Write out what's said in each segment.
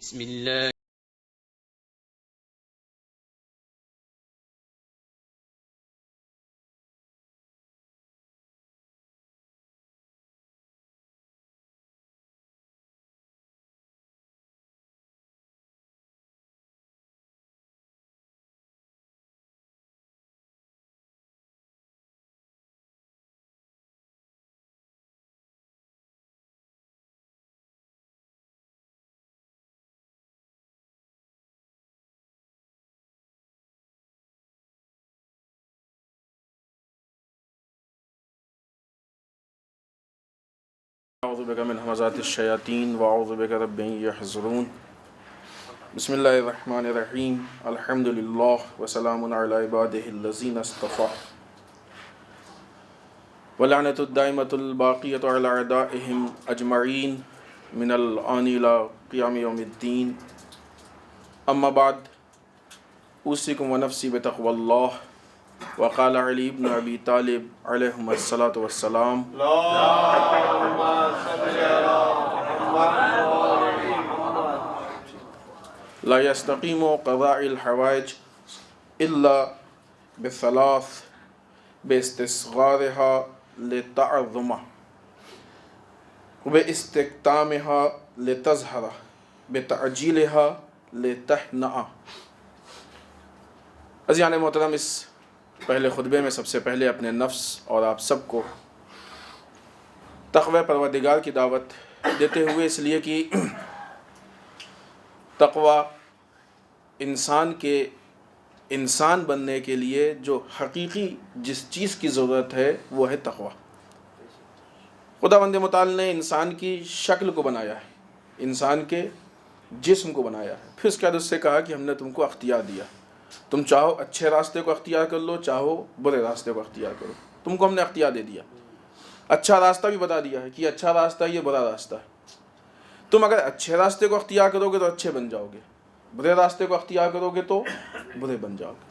بسم الله اعوذ بک من همزات الشیاطین واعوذ بک رب ان یحضرون بسم اللہ الرحمن الرحیم الحمد للہ وسلام علی عباده الذین اصطفى ولعنۃ الدائمۃ الباقیۃ علی اعدائهم اجمعین من الآن الی قیام یوم الدین اما بعد اوصیکم ونفسی بتقوی اللہ وقال علی بن ابی طالب علیہم الصلاۃ والسلام لا يستقيم قضاء الحوائج الا بثلاث باستصغارها لتعظم وباستكتامها لتظهر بتعجيلها لتهنأ۔ عزیزان محترم، اس پہلے خطبے میں سب سے پہلے اپنے نفس اور آپ سب کو تقوی پروردگار کی دعوت دیتے ہوئے، اس لیے کہ تقوی انسان بننے کے لیے جو حقیقی جس چیز کی ضرورت ہے وہ ہے تقوی۔ خداوند متعال نے انسان کی شکل کو بنایا ہے، انسان کے جسم کو بنایا ہے، پھر اس کے بعد اس سے کہا کہ ہم نے تم کو اختیار دیا، تم چاہو اچھے راستے کو اختیار کر لو، چاہو برے راستے کو اختیار کرو، تم کو ہم نے اختیار دے دیا۔ اچھا راستہ بھی بتا دیا ہے کہ اچھا راستہ یہ برا راستہ ہے، تم اگر اچھے راستے کو اختیار کرو گے تو اچھے بن جاؤ گے، برے راستے کو اختیار کرو گے تو برے بن جاؤ گے۔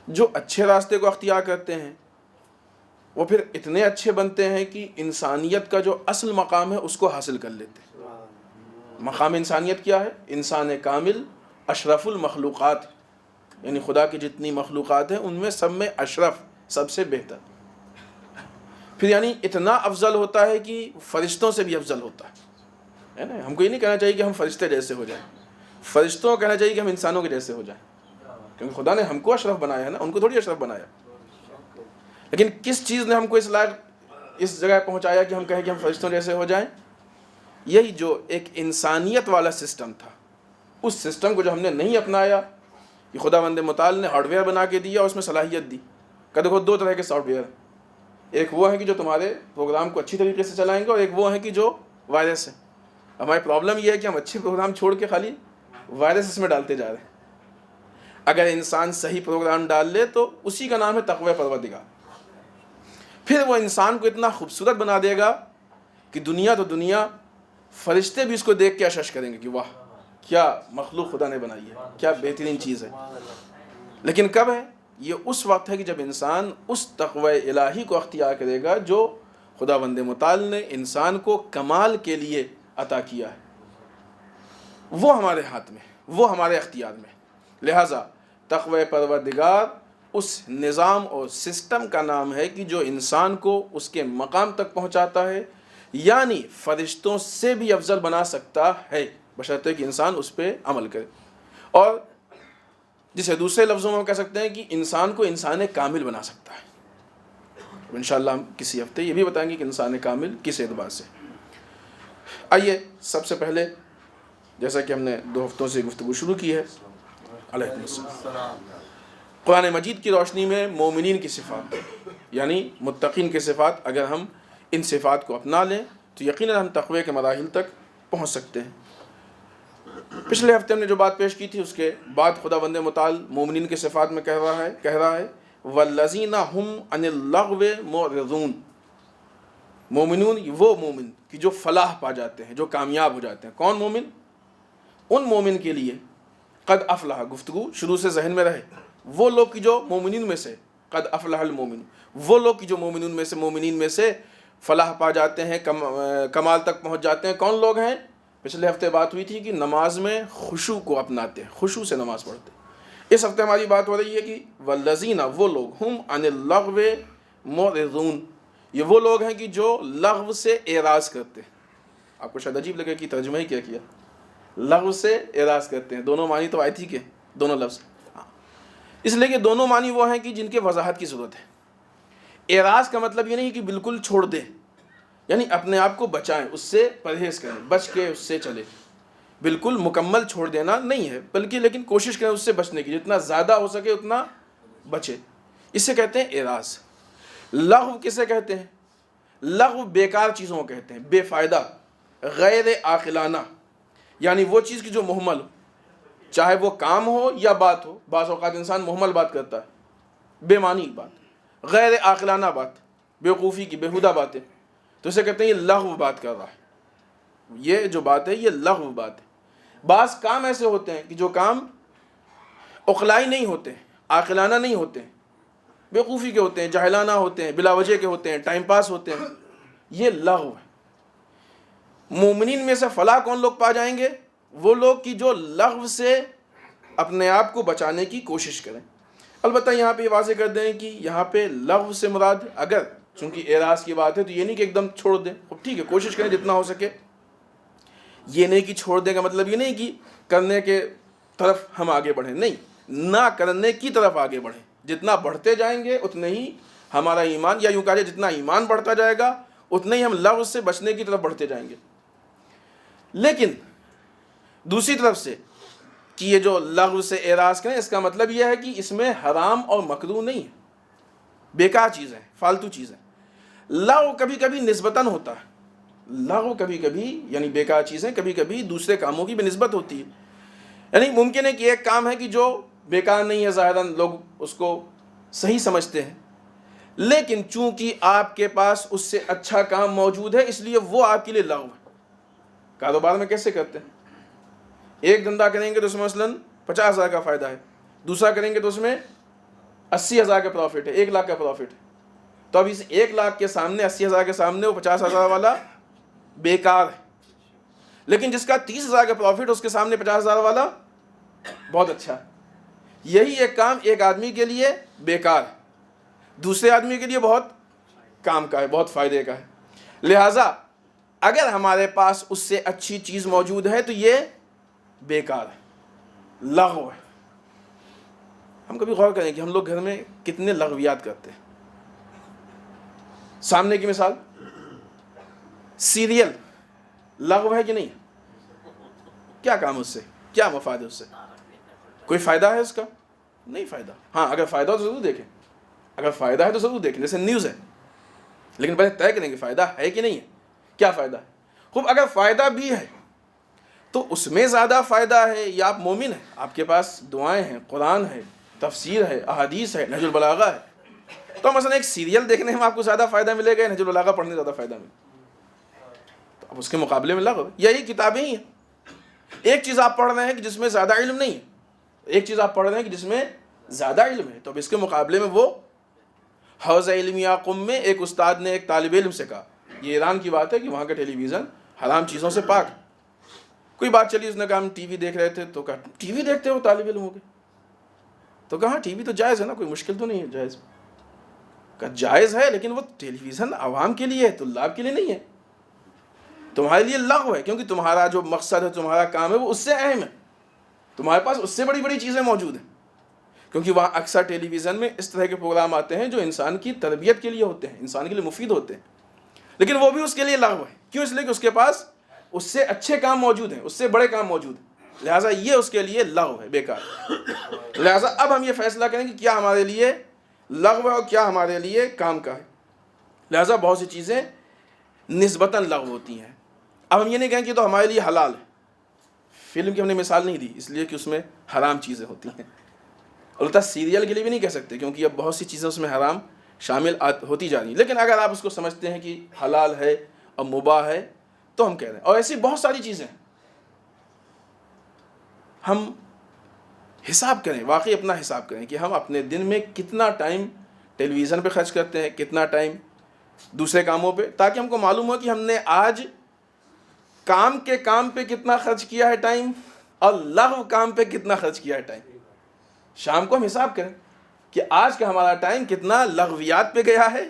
جو اچھے راستے کو اختیار کرتے ہیں وہ پھر اتنے اچھے بنتے ہیں کہ انسانیت کا جو اصل مقام ہے اس کو حاصل کر لیتے ہیں۔ مقام انسانیت کیا ہے؟ انسان کامل اشرف المخلوقات، یعنی خدا کی جتنی مخلوقات ہیں ان میں سب میں اشرف، سب سے بہتر، پھر یعنی اتنا افضل ہوتا ہے کہ فرشتوں سے بھی افضل ہوتا ہے نا۔ ہم کو یہ نہیں کہنا چاہیے کہ ہم فرشتے جیسے ہو جائیں، فرشتوں کو کہنا چاہیے کہ ہم انسانوں کے جیسے ہو جائیں، کیونکہ خدا نے ہم کو اشرف بنایا ہے نا، ان کو تھوڑی اشرف بنایا۔ لیکن کس چیز نے ہم کو اس لائق اس جگہ پہنچایا کہ ہم کہیں کہ ہم فرشتوں جیسے ہو جائیں؟ یہی جو ایک انسانیت والا سسٹم تھا، اس سسٹم کو جو ہم نے نہیں اپنایا، کہ خداوند متعال نے ہارڈ ویئر بنا کے دیا، اس میں صلاحیت دی کہ دیکھو دو طرح کے سافٹ ویئر ہیں، ایک وہ ہیں کہ جو تمہارے پروگرام کو اچھی طریقے سے چلائیں گے، اور ایک وہ ہیں کہ جو وائرس ہے۔ ہماری پرابلم یہ ہے کہ ہم اچھے پروگرام چھوڑ کے خالی وائرس اس میں ڈالتے جا رہے ہیں۔ اگر انسان صحیح پروگرام ڈال لے تو اسی کا نام ہے تقوی پروردگار۔ پھر وہ انسان کو اتنا خوبصورت بنا دے گا کہ دنیا تو دنیا، فرشتے بھی اس کو دیکھ کے اشش کریں گے کہ واہ کیا مخلوق خدا نے بنائی ہے، کیا بہترین چیز ہے۔ لیکن کب ہے؟ یہ اس وقت ہے کہ جب انسان اس تقوی الہی کو اختیار کرے گا جو خداوند متعال نے انسان کو کمال کے لیے عطا کیا ہے، وہ ہمارے ہاتھ میں، وہ ہمارے اختیار میں۔ لہٰذا تقوی پروردگار اس نظام اور سسٹم کا نام ہے کہ جو انسان کو اس کے مقام تک پہنچاتا ہے، یعنی فرشتوں سے بھی افضل بنا سکتا ہے، بشرطے کہ انسان اس پہ عمل کرے، اور جسے دوسرے لفظوں میں کہہ سکتے ہیں کہ انسان کو انسان کامل بنا سکتا ہے۔ انشاءاللہ ہم کسی ہفتے یہ بھی بتائیں گے کہ انسان کامل کس اعتبار سے۔ آئیے سب سے پہلے، جیسا کہ ہم نے 2 ہفتوں سے گفتگو شروع کی ہے، علیکم السلام، قرآن مجید کی روشنی میں مومنین کی صفات، یعنی متقین کی صفات، اگر ہم ان صفات کو اپنا لیں تو یقیناً ہم تقوی کے مراحل تک پہنچ سکتے ہیں۔ پچھلے ہفتے ہم نے جو بات پیش کی تھی، اس کے بعد خداوند متعال مومنین کے صفات میں کہہ رہا ہے وَالَّذِينَ هُمْ عَنِ اللَّغْوِ مُعْرِضُونَ۔ مومنون وہ مومن کہ جو فلاح پا جاتے ہیں، جو کامیاب ہو جاتے ہیں۔ کون مومن؟ ان مومن کے لیے قد افلح، گفتگو شروع سے ذہن میں رہے، وہ لوگ کی جو مومنین میں سے، قد افلح المومن، وہ لوگ کی جو مومنین میں سے فلاح پا جاتے ہیں، کمال تک پہنچ جاتے ہیں۔ کون لوگ ہیں؟ پچھلے ہفتے بات ہوئی تھی کہ نماز میں خشوع کو اپناتے ہیں، خشوع سے نماز پڑھتے ہیں۔ اس ہفتے ہماری بات ہو رہی ہے کہ والذین، وہ لوگ، ہم عن اللغو معرضون، یہ وہ لوگ ہیں کہ جو لغو سے اعراض کرتے ہیں۔ آپ کو شاید عجیب لگے کہ ترجمہ ہی کیا لغو سے اعراض کرتے ہیں، دونوں معنی تو آئی تھی کہ دونوں لفظ، اس لیے کہ دونوں معنی وہ ہیں کہ جن کے وضاحت کی ضرورت ہے۔ اعراض کا مطلب یہ نہیں کہ بالکل چھوڑ دیں، یعنی اپنے آپ کو بچائیں، اس سے پرہیز کریں، بچ کے اس سے چلے، بالکل مکمل چھوڑ دینا نہیں ہے، بلکہ لیکن کوشش کریں اس سے بچنے کی، جتنا زیادہ ہو سکے اتنا بچے، اس سے کہتے ہیں اعراض۔ لغو کسے کہتے ہیں؟ لغو بیکار چیزوں کو کہتے ہیں، بے فائدہ، غیر عاقلانہ، یعنی وہ چیز کی جو مہمل ہو، چاہے وہ کام ہو یا بات ہو۔ بعض اوقات انسان مہمل بات کرتا ہے، بے معنی بات، غیر عاقلانہ بات، بیوقوفی کی، بیہودہ باتیں، تو اسے کہتے ہیں یہ لغو بات کر رہا ہے، یہ جو بات ہے یہ لغو بات ہے۔ بعض کام ایسے ہوتے ہیں کہ جو کام عقلائی نہیں ہوتے ہیں، عاقلانہ نہیں ہوتے ہیں، بیوقوفی کے ہوتے ہیں، جاہلانہ ہوتے ہیں، بلا وجہ کے ہوتے ہیں، ٹائم پاس ہوتے ہیں، یہ لغو ہے۔ مومنین میں سے فلاح کون لوگ پا جائیں گے؟ وہ لوگ کی جو لغو سے اپنے آپ کو بچانے کی کوشش کریں۔ البتہ یہاں پہ یہ واضح کر دیں کہ یہاں پہ لغو سے مراد، اگر چونکہ اعراض کی بات ہے تو یہ نہیں کہ ایک دم چھوڑ دیں، ٹھیک ہے کوشش کریں جتنا ہو سکے، یہ نہیں کہ چھوڑ دیں کا مطلب یہ نہیں کہ کرنے کے طرف ہم آگے بڑھیں، نہیں، نہ کرنے کی طرف آگے بڑھیں، جتنا بڑھتے جائیں گے اتنے ہی ہمارا ایمان، یا یوں کہا جائے جتنا ایمان بڑھتا جائے گا اتنے ہی ہم لغو سے بچنے کی طرف بڑھتے جائیں گے۔ لیکن دوسری طرف سے کہ یہ جو لغو سے اعراض کریں، اس کا مطلب یہ ہے کہ اس میں حرام اور مکروہ نہیں ہے، بیکار چیزیں، فالتو چیزیں۔ لغو کبھی کبھی نسبتاً ہوتا ہے، لغو کبھی کبھی یعنی بیکار چیزیں کبھی کبھی دوسرے کاموں کی بنسبت ہوتی ہے، یعنی ممکن ہے کہ ایک کام ہے کہ جو بیکار نہیں ہے، ظاہراً لوگ اس کو صحیح سمجھتے ہیں، لیکن چونکہ آپ کے پاس اس سے اچھا کام موجود ہے اس لیے وہ آپ کے لیے لغو ہے۔ کاروبار میں کیسے کرتے ہیں؟ ایک دھندا کریں گے تو اس میں مثلاً 50,000 کا فائدہ ہے، دوسرا کریں گے تو اس میں 80,000 کا پروفٹ ہے، 1,00,000 کا پروفٹ ہے، تو اب اس 1,00,000 کے سامنے، 80,000 کے سامنے وہ 50,000 والا بیکار ہے، لیکن جس کا 30,000 کا پروفٹ اس کے سامنے 50,000 والا بہت اچھا ہے۔ یہی ایک کام ایک آدمی کے لیے بیکار ہے، دوسرے آدمی کے لیے بہت کام کا ہے، بہت فائدے کا ہے۔ لہٰذا اگر ہمارے پاس اس سے اچھی چیز موجود ہے تو یہ بیکار ہے، لغو ہے۔ ہم کبھی غور کریں کہ ہم لوگ گھر میں کتنے لغویات کرتے ہیں۔ سامنے کی مثال، سیریل لغو ہے کہ نہیں؟ کیا کام اس سے، کیا مفاد ہے اس سے؟ کوئی فائدہ ہے اس کا؟ نہیں فائدہ۔ ہاں اگر فائدہ ہو تو ضرور دیکھیں، اگر فائدہ ہے تو ضرور دیکھیں، جیسے نیوز ہے، لیکن پہلے طے کریں کہ فائدہ ہے کہ نہیں ہے، کیا فائدہ ہے۔ خوب اگر فائدہ بھی ہے تو اس میں زیادہ فائدہ ہے، یا آپ مومن ہیں، آپ کے پاس دعائیں ہیں، قرآن ہے، تفسیر ہے، احادیث ہے، نہج البلاغہ ہے، تو مثلا ایک سیریل دیکھنے میں آپ کو زیادہ فائدہ ملے گا، نہج البلاغہ پڑھنے زیادہ فائدہ ملے گا، تو اب اس کے مقابلے میں لغو، یہی کتابیں ہی ہیں۔ ایک چیز آپ پڑھ رہے ہیں کہ جس میں زیادہ علم نہیں ہے، ایک چیز آپ پڑھ رہے ہیں کہ جس میں زیادہ علم ہے، تو اب اس کے مقابلے میں وہ حوض علمیہ قم میں ایک استاد نے ایک طالب علم سے کہا، یہ ایران کی بات ہے کہ وہاں کا ٹیلی ویژن حرام چیزوں سے پاک، کوئی بات چلی، اس نے کہا ہم ٹی وی دیکھ رہے تھے، تو کہا ٹی وی دیکھتے ہو طالب علم ہو گئے؟ تو کہا ٹی وی تو جائز ہے نا، کوئی مشکل تو نہیں ہے، جائز۔ کہا جائز ہے لیکن وہ ٹیلی ویژن عوام کے لیے ہے، طلاب کے لیے نہیں ہے، تمہارے لیے لغو ہے، کیونکہ تمہارا جو مقصد ہے، تمہارا کام ہے، وہ اس سے اہم ہے، تمہارے پاس اس سے بڑی بڑی چیزیں موجود ہیں، کیونکہ وہاں اکثر ٹیلی ویژن میں اس طرح کے پروگرام آتے ہیں جو انسان کی تربیت کے لیے ہوتے ہیں، انسان کے لیے مفید ہوتے ہیں، لیکن وہ بھی اس کے لیے لغو ہے۔ کیوں؟ اس لیے کہ اس کے پاس اس سے اچھے کام موجود ہیں، اس سے بڑے کام موجود ہیں، لہٰذا یہ اس کے لیے لغو ہے، بیکار۔ لہٰذا اب ہم یہ فیصلہ کریں کہ کیا ہمارے لیے لغو ہے اور کیا ہمارے لیے کام کا ہے۔ لہٰذا بہت سی چیزیں نسبتاً لغو ہوتی ہیں۔ اب ہم یہ نہیں کہیں کہ تو ہمارے لیے حلال ہے، فلم کی ہم نے مثال نہیں دی اس لیے کہ اس میں حرام چیزیں ہوتی ہیں، البتہ سیریل کے لیے بھی نہیں کہہ سکتے کیونکہ اب بہت سی چیزیں اس میں حرام شامل ہوتی جا رہی ہیں، لیکن اگر آپ اس کو سمجھتے ہیں کہ حلال ہے اور مباح ہے تو ہم کہہ رہے ہیں۔ اور ایسی بہت ساری چیزیں ہیں، ہم حساب کریں، واقعی اپنا حساب کریں کہ ہم اپنے دن میں کتنا ٹائم ٹیلی ویژن پہ خرچ کرتے ہیں، کتنا ٹائم دوسرے کاموں پہ، تاکہ ہم کو معلوم ہو کہ ہم نے آج کام کے کام پہ کتنا خرچ کیا ہے ٹائم اور لغو کام پہ کتنا خرچ کیا ہے ٹائم. شام کو ہم حساب کریں کہ آج کا ہمارا ٹائم کتنا لغویات پہ گیا ہے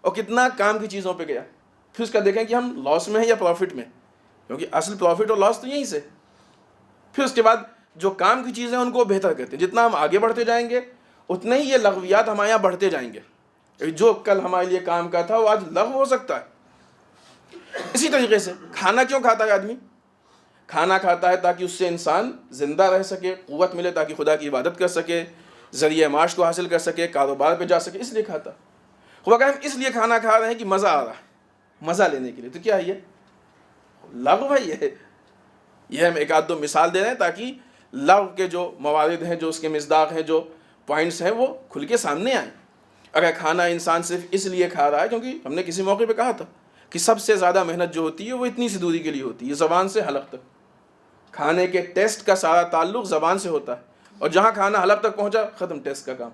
اور کتنا کام کی چیزوں پہ گیا. پھر اس کا دیکھیں کہ ہم لاس میں ہیں یا پروفٹ میں, کیونکہ اصل پروفٹ اور لاس تو یہیں سے. پھر اس کے بعد جو کام کی چیزیں ان کو بہتر کرتے ہیں. جتنا ہم آگے بڑھتے جائیں گے اتنے ہی یہ لغویات ہمارے یہاں بڑھتے جائیں گے. جو کل ہمارے لیے کام کا تھا وہ آج لغو ہو سکتا ہے. اسی طریقے سے کھانا کیوں کھاتا ہے آدمی؟ کھانا کھاتا ہے تاکہ اس سے انسان زندہ رہ سکے, قوت ملے تاکہ خدا کی عبادت کر سکے, ذریعہ معاش کو حاصل کر سکے, کاروبار پہ جا سکے, اس لیے کھاتا. خدا کہ ہم اس لیے کھانا کھا رہے ہیں کہ مزہ آ رہا ہے, مزہ لینے کے لیے. تو کیا ہے یہ لغو ہے؟ یہ ہم ایک آدھ دو مثال دے رہے ہیں تاکہ لغو کے جو موارد ہیں, جو اس کے مصداق ہیں, جو پوائنٹس ہیں وہ کھل کے سامنے آئیں. اگر کھانا انسان صرف اس لیے کھا رہا ہے, کیونکہ ہم نے کسی موقع پہ کہا تھا کہ سب سے زیادہ محنت جو ہوتی ہے وہ اتنی سی دوری کے لیے ہوتی ہے, زبان سے حلق تک. کھانے کے ٹیسٹ کا سارا تعلق زبان سے ہوتا ہے, اور جہاں کھانا حلق تک پہنچا ختم ٹیسٹ کا کام.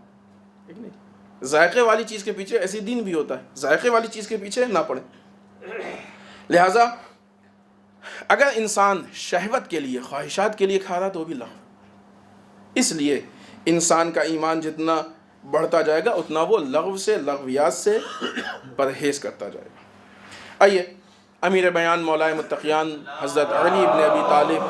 ٹھیک نہیں؟ ذائقے والی چیز کے پیچھے ایسی دین بھی ہوتا ہے, ذائقے والی چیز کے پیچھے نہ پڑے. لہٰذا اگر انسان شہوت کے لیے, خواہشات کے لیے کھا رہا تو وہ بھی لغو. اس لیے انسان کا ایمان جتنا بڑھتا جائے گا اتنا وہ لغو سے, لغویات سے پرہیز کرتا جائے گا. آئیے امیر بیان مولائے متقیان حضرت علی ابن ابی طالب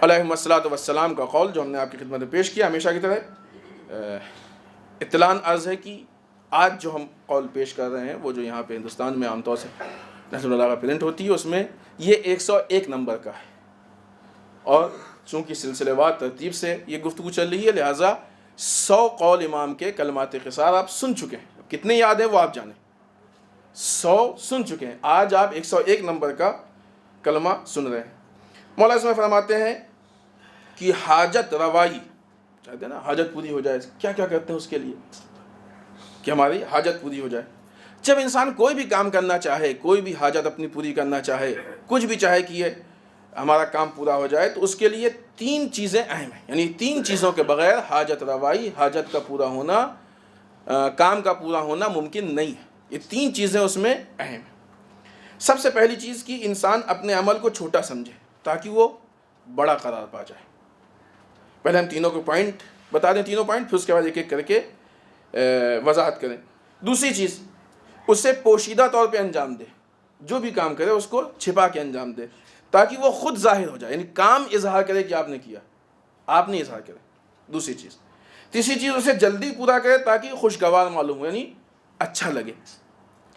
علیہ الصلوۃ والسلام کا قول جو ہم نے آپ کی خدمت میں پیش کیا. ہمیشہ کی طرح اطلاع عرض ہے کہ آج جو ہم قول پیش کر رہے ہیں وہ جو یہاں پہ ہندوستان میں عام طور سے نحن اللہ کا پرنٹ ہوتی ہے, اس میں یہ 101 نمبر کا ہے. اور چونکہ سلسلے وار ترتیب سے یہ گفتگو چل رہی ہے, لہٰذا 100 قول امام کے کلمات قصار آپ سن چکے ہیں. کتنے یاد ہیں وہ آپ جانیں, 100 سن چکے ہیں. آج آپ 101 نمبر کا کلمہ سن رہے ہیں. مولا اس میں فرماتے ہیں کہ حاجت روائی, چاہتے ہیں نا حاجت پوری ہو جائے, کیا کیا کرتے ہیں اس کے لیے کہ ہماری حاجت پوری ہو جائے. جب انسان کوئی بھی کام کرنا چاہے, کوئی بھی حاجت اپنی پوری کرنا چاہے, کچھ بھی چاہے کہ یہ ہمارا کام پورا ہو جائے, تو اس کے لیے 3 چیزیں اہم ہیں. یعنی 3 چیزوں کے بغیر حاجت روائی, حاجت کا پورا ہونا, کام کا پورا ہونا ممکن نہیں ہے. یہ 3 چیزیں اس میں اہم ہیں. سب سے پہلی چیز کہ انسان اپنے عمل کو چھوٹا سمجھے تاکہ وہ بڑا قرار پا جائے. پہلے ہم تینوں کو پوائنٹ بتا دیں, تینوں پوائنٹ, پھر اس کے بعد ایک ایک کر کے وضاحت کریں. دوسری چیز, اسے پوشیدہ طور پہ انجام دے, جو بھی کام کرے اس کو چھپا کے انجام دے تاکہ وہ خود ظاہر ہو جائے. یعنی کام اظہار کرے کہ آپ نے کیا, آپ نہیں اظہار کرے. دوسری چیز. تیسری چیز, اسے جلدی پورا کرے تاکہ خوشگوار معلوم ہو, یعنی اچھا لگے.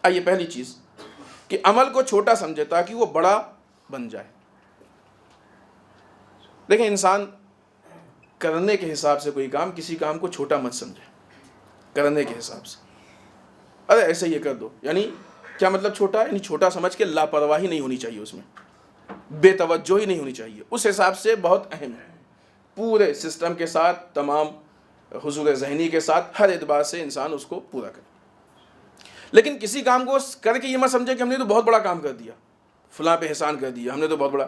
آئیے پہلی چیز کہ عمل کو چھوٹا سمجھے تاکہ وہ بڑا بن جائے. دیکھیں انسان کرنے کے حساب سے کوئی کام, کسی کام کو چھوٹا مت سمجھے کرنے کے حساب سے. ارے ایسے یہ کر دو, یعنی کیا مطلب چھوٹا؟ یعنی چھوٹا سمجھ کے لاپرواہی نہیں ہونی چاہیے, اس میں بے توجہی نہیں ہونی چاہیے. اس حساب سے بہت اہم ہے, پورے سسٹم کے ساتھ, تمام حضور ذہنی کے ساتھ, ہر اعتبار سے انسان اس کو پورا کرے. لیکن کسی کام کو کر کے یہ مت سمجھے کہ ہم نے تو بہت بڑا کام کر دیا, فلاں پہ احسان کر دیا, ہم نے تو بہت بڑا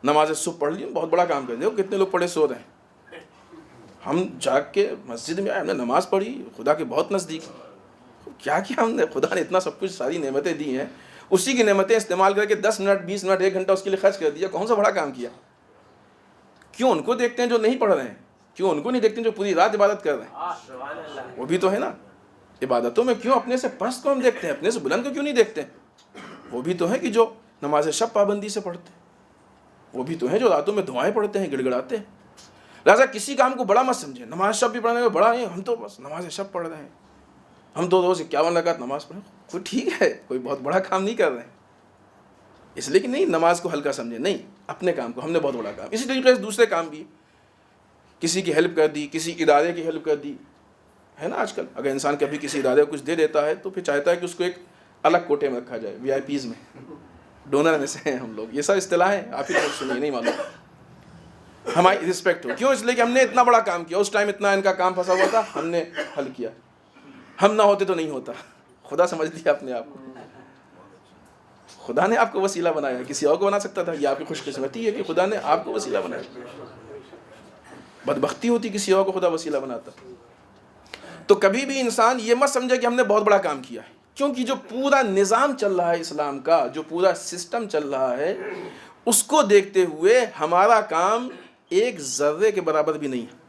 نماز صبح پڑھ لی, بہت بڑا کام کر دیا. کتنے لوگ پڑھے سو رہے ہیں, ہم جاگ کے مسجد میں آئے, ہم نے نماز پڑھی, خدا کے بہت نزدیک. کیا کیا ہم نے؟ خدا نے اتنا سب کچھ, ساری نعمتیں دی ہیں, اسی کی نعمتیں استعمال کر کے 10 منٹ 20 منٹ 1 گھنٹہ اس کے لیے خرچ کر دیا. کون سا بڑا کام کیا؟ کیوں ان کو دیکھتے ہیں جو نہیں پڑھ رہے ہیں؟ کیوں ان کو نہیں دیکھتے ہیں جو پوری رات عبادت کر رہے ہیں؟ وہ بھی تو ہے نا. عبادتوں میں کیوں اپنے سے پست کو ہم دیکھتے ہیں, اپنے سے بلند کو کیوں نہیں دیکھتے؟ وہ بھی تو ہے کہ جو نماز شب پابندی سے پڑھتے ہیں, وہ بھی تو ہیں جو راتوں میں دعائیں پڑھتے ہیں, گڑ گڑاتے ہیں. لہٰذا کسی کام کو بڑا مت سمجھیں. نماز شب بھی پڑھنے میں بڑا نہیں, ہم تو بس نماز شب پڑھ رہے ہیں, ہم تو روز 51 رکعت نماز پڑھیں. کوئی ٹھیک ہے, کوئی بہت بڑا کام نہیں کر رہے ہیں. اس لیے کہ نہیں نماز کو ہلکا سمجھیں, نہیں, اپنے کام کو ہم نے بہت بڑا کام. اسی طریقے سے دوسرے کام بھی, کسی کی ہیلپ کر دی, کسی ادارے کی ہیلپ کر دی, ہے نا. آج کل اگر انسان کبھی کسی ادارے کو کچھ دے دیتا ہے تو پھر چاہتا ہے کہ اس کو ایک الگ کوٹے میں رکھا جائے, VIPs میں, ڈونر میں سے ہیں ہم لوگ. یہ سب اصطلاح ہیں, آپ ہی لوگ سنیے, نہیں معلوم. ہماری رسپیکٹ ہو. کیوں؟ اس لیے کہ ہم نے اتنا بڑا کام کیا, اس ٹائم اتنا ان کا کام پھنسا ہوا تھا, ہم نے حل کیا. ہم نہ ہوتے تو نہیں ہوتا. خدا سمجھ لیا اپنے آپ کو, خدا نے آپ کو وسیلہ بنایا, کسی اور کو بنا سکتا تھا. یہ آپ کی خوش قسمتی ہے کہ خدا نے آپ کو وسیلہ بنایا. بدبختی ہوتی کسی اور کو خدا وسیلہ بناتا. تو کبھی بھی انسان یہ مت سمجھے کہ ہم نے بہت بڑا کام کیا ہے. کیونکہ جو پورا نظام چل رہا ہے اسلام کا، جو پورا سسٹم چل رہا ہے، اس کو دیکھتے ہوئے ہمارا کام ایک ذرے کے برابر بھی نہیں ہے۔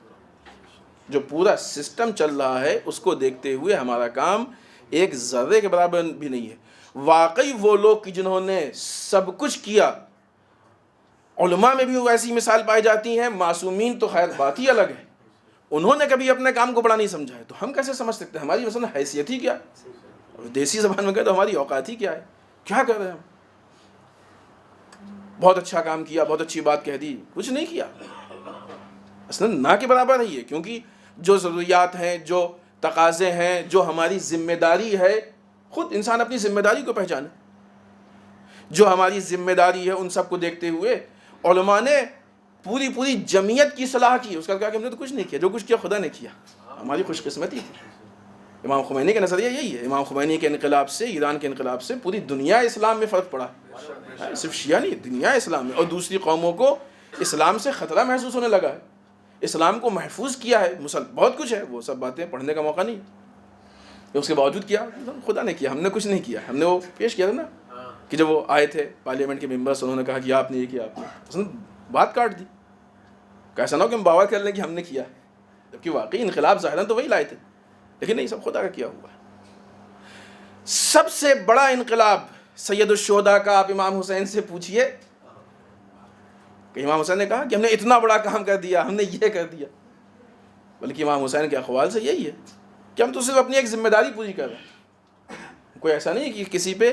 جو پورا سسٹم چل رہا ہے اس کو دیکھتے ہوئے ہمارا کام ایک ذرے کے برابر بھی نہیں ہے۔ واقعی وہ لوگ جنہوں نے سب کچھ کیا، علماء میں بھی ویسی مثال پائی جاتی ہیں، معصومین تو خیر بات ہی الگ ہے، انہوں نے کبھی اپنے کام کو بڑا نہیں سمجھا ہے، تو ہم کیسے سمجھ سکتے ہیں؟ ہماری مثلا حیثیت ہی کیا ہے؟ دیسی زبان میں کہے تو ہماری اوقات ہی کیا ہے؟ کیا کر رہے ہیں ہم؟ بہت اچھا کام کیا، بہت اچھی بات کہہ دی، کچھ نہیں کیا، اصلا نہ کے برابر ہے یہ، کیونکہ جو ضروریات ہیں، جو تقاضے ہیں، جو ہماری ذمہ داری ہے، خود انسان اپنی ذمہ داری کو پہچانے۔ جو ہماری ذمہ داری ہے ان سب کو دیکھتے ہوئے علماء نے پوری جمعیت کی صلاح کی، اس کا کہا کہ ہم نے تو کچھ نہیں کیا، جو کچھ کیا خدا نے کیا، ہماری خوش قسمتی تھی۔ امام خمینی کا نظریہ یہی ہے، امام خمینی کے انقلاب سے، ایران کے انقلاب سے پوری دنیا اسلام میں فرق پڑا، صرف شیعہ نہیں، دنیا اسلام میں، اور دوسری قوموں کو اسلام سے خطرہ محسوس ہونے لگا ہے، اسلام کو محفوظ کیا ہے، بہت کچھ ہے، وہ سب باتیں پڑھنے کا موقع نہیں، اس کے باوجود کیا خدا نے کیا، ہم نے کچھ نہیں کیا۔ ہم نے وہ پیش کیا تھا نا کہ جب وہ آئے تھے پارلیمنٹ کے ممبرس، انہوں نے کہا کہ آپ نے یہ کیا، آپ نے اصل بات کاٹ دی، کیسا نہ ہو کہ ہم باور کر لیں کہ ہم نے کیا، جبکہ واقعی انقلاب ظاہراً تو وہی لائے تھے، لیکن نہیں، سب خدا کا کیا ہوا ہے۔ سب سے بڑا انقلاب سید الشہداء کا آپ امام حسین سے پوچھئے کہ امام حسین نے کہا کہ ہم نے اتنا بڑا کام کر دیا، ہم نے یہ کر دیا، بلکہ امام حسین کے اقوال سے یہی ہے کہ ہم تو صرف اپنی ایک ذمہ داری پوری کر رہے ہیں۔ کوئی ایسا نہیں کہ کسی پہ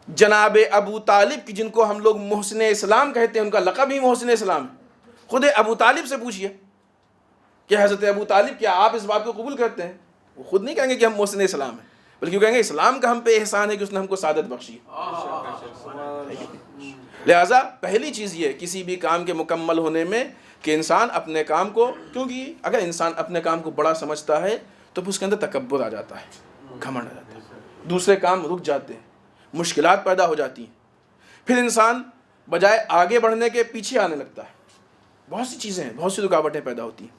جناب ابو طالب کی، جن کو ہم لوگ محسن اسلام کہتے ہیں، ان کا لقب ہی محسن اسلام ہے، خود ابو طالب سے پوچھئے کہ حضرت ابو طالب کیا آپ اس بات کو قبول کرتے ہیں؟ وہ خود نہیں کہیں گے کہ ہم محسن اسلام ہیں، بلکہ وہ کہیں گے اسلام کا ہم پہ احسان ہے کہ اس نے ہم کو سعادت بخشی۔ لہٰذا پہلی چیز یہ کسی بھی کام کے مکمل ہونے میں کہ انسان اپنے کام کو، کیونکہ اگر انسان اپنے کام کو بڑا سمجھتا ہے تو پھر اس کے اندر تکبر آ جاتا ہے، گھمنڈ آ جاتا ہے، دوسرے کام رک جاتے ہیں، مشکلات پیدا ہو جاتی ہیں، پھر انسان بجائے آگے بڑھنے کے پیچھے آنے لگتا ہے، بہت سی چیزیں ہیں، بہت سی رکاوٹیں پیدا ہوتی ہیں۔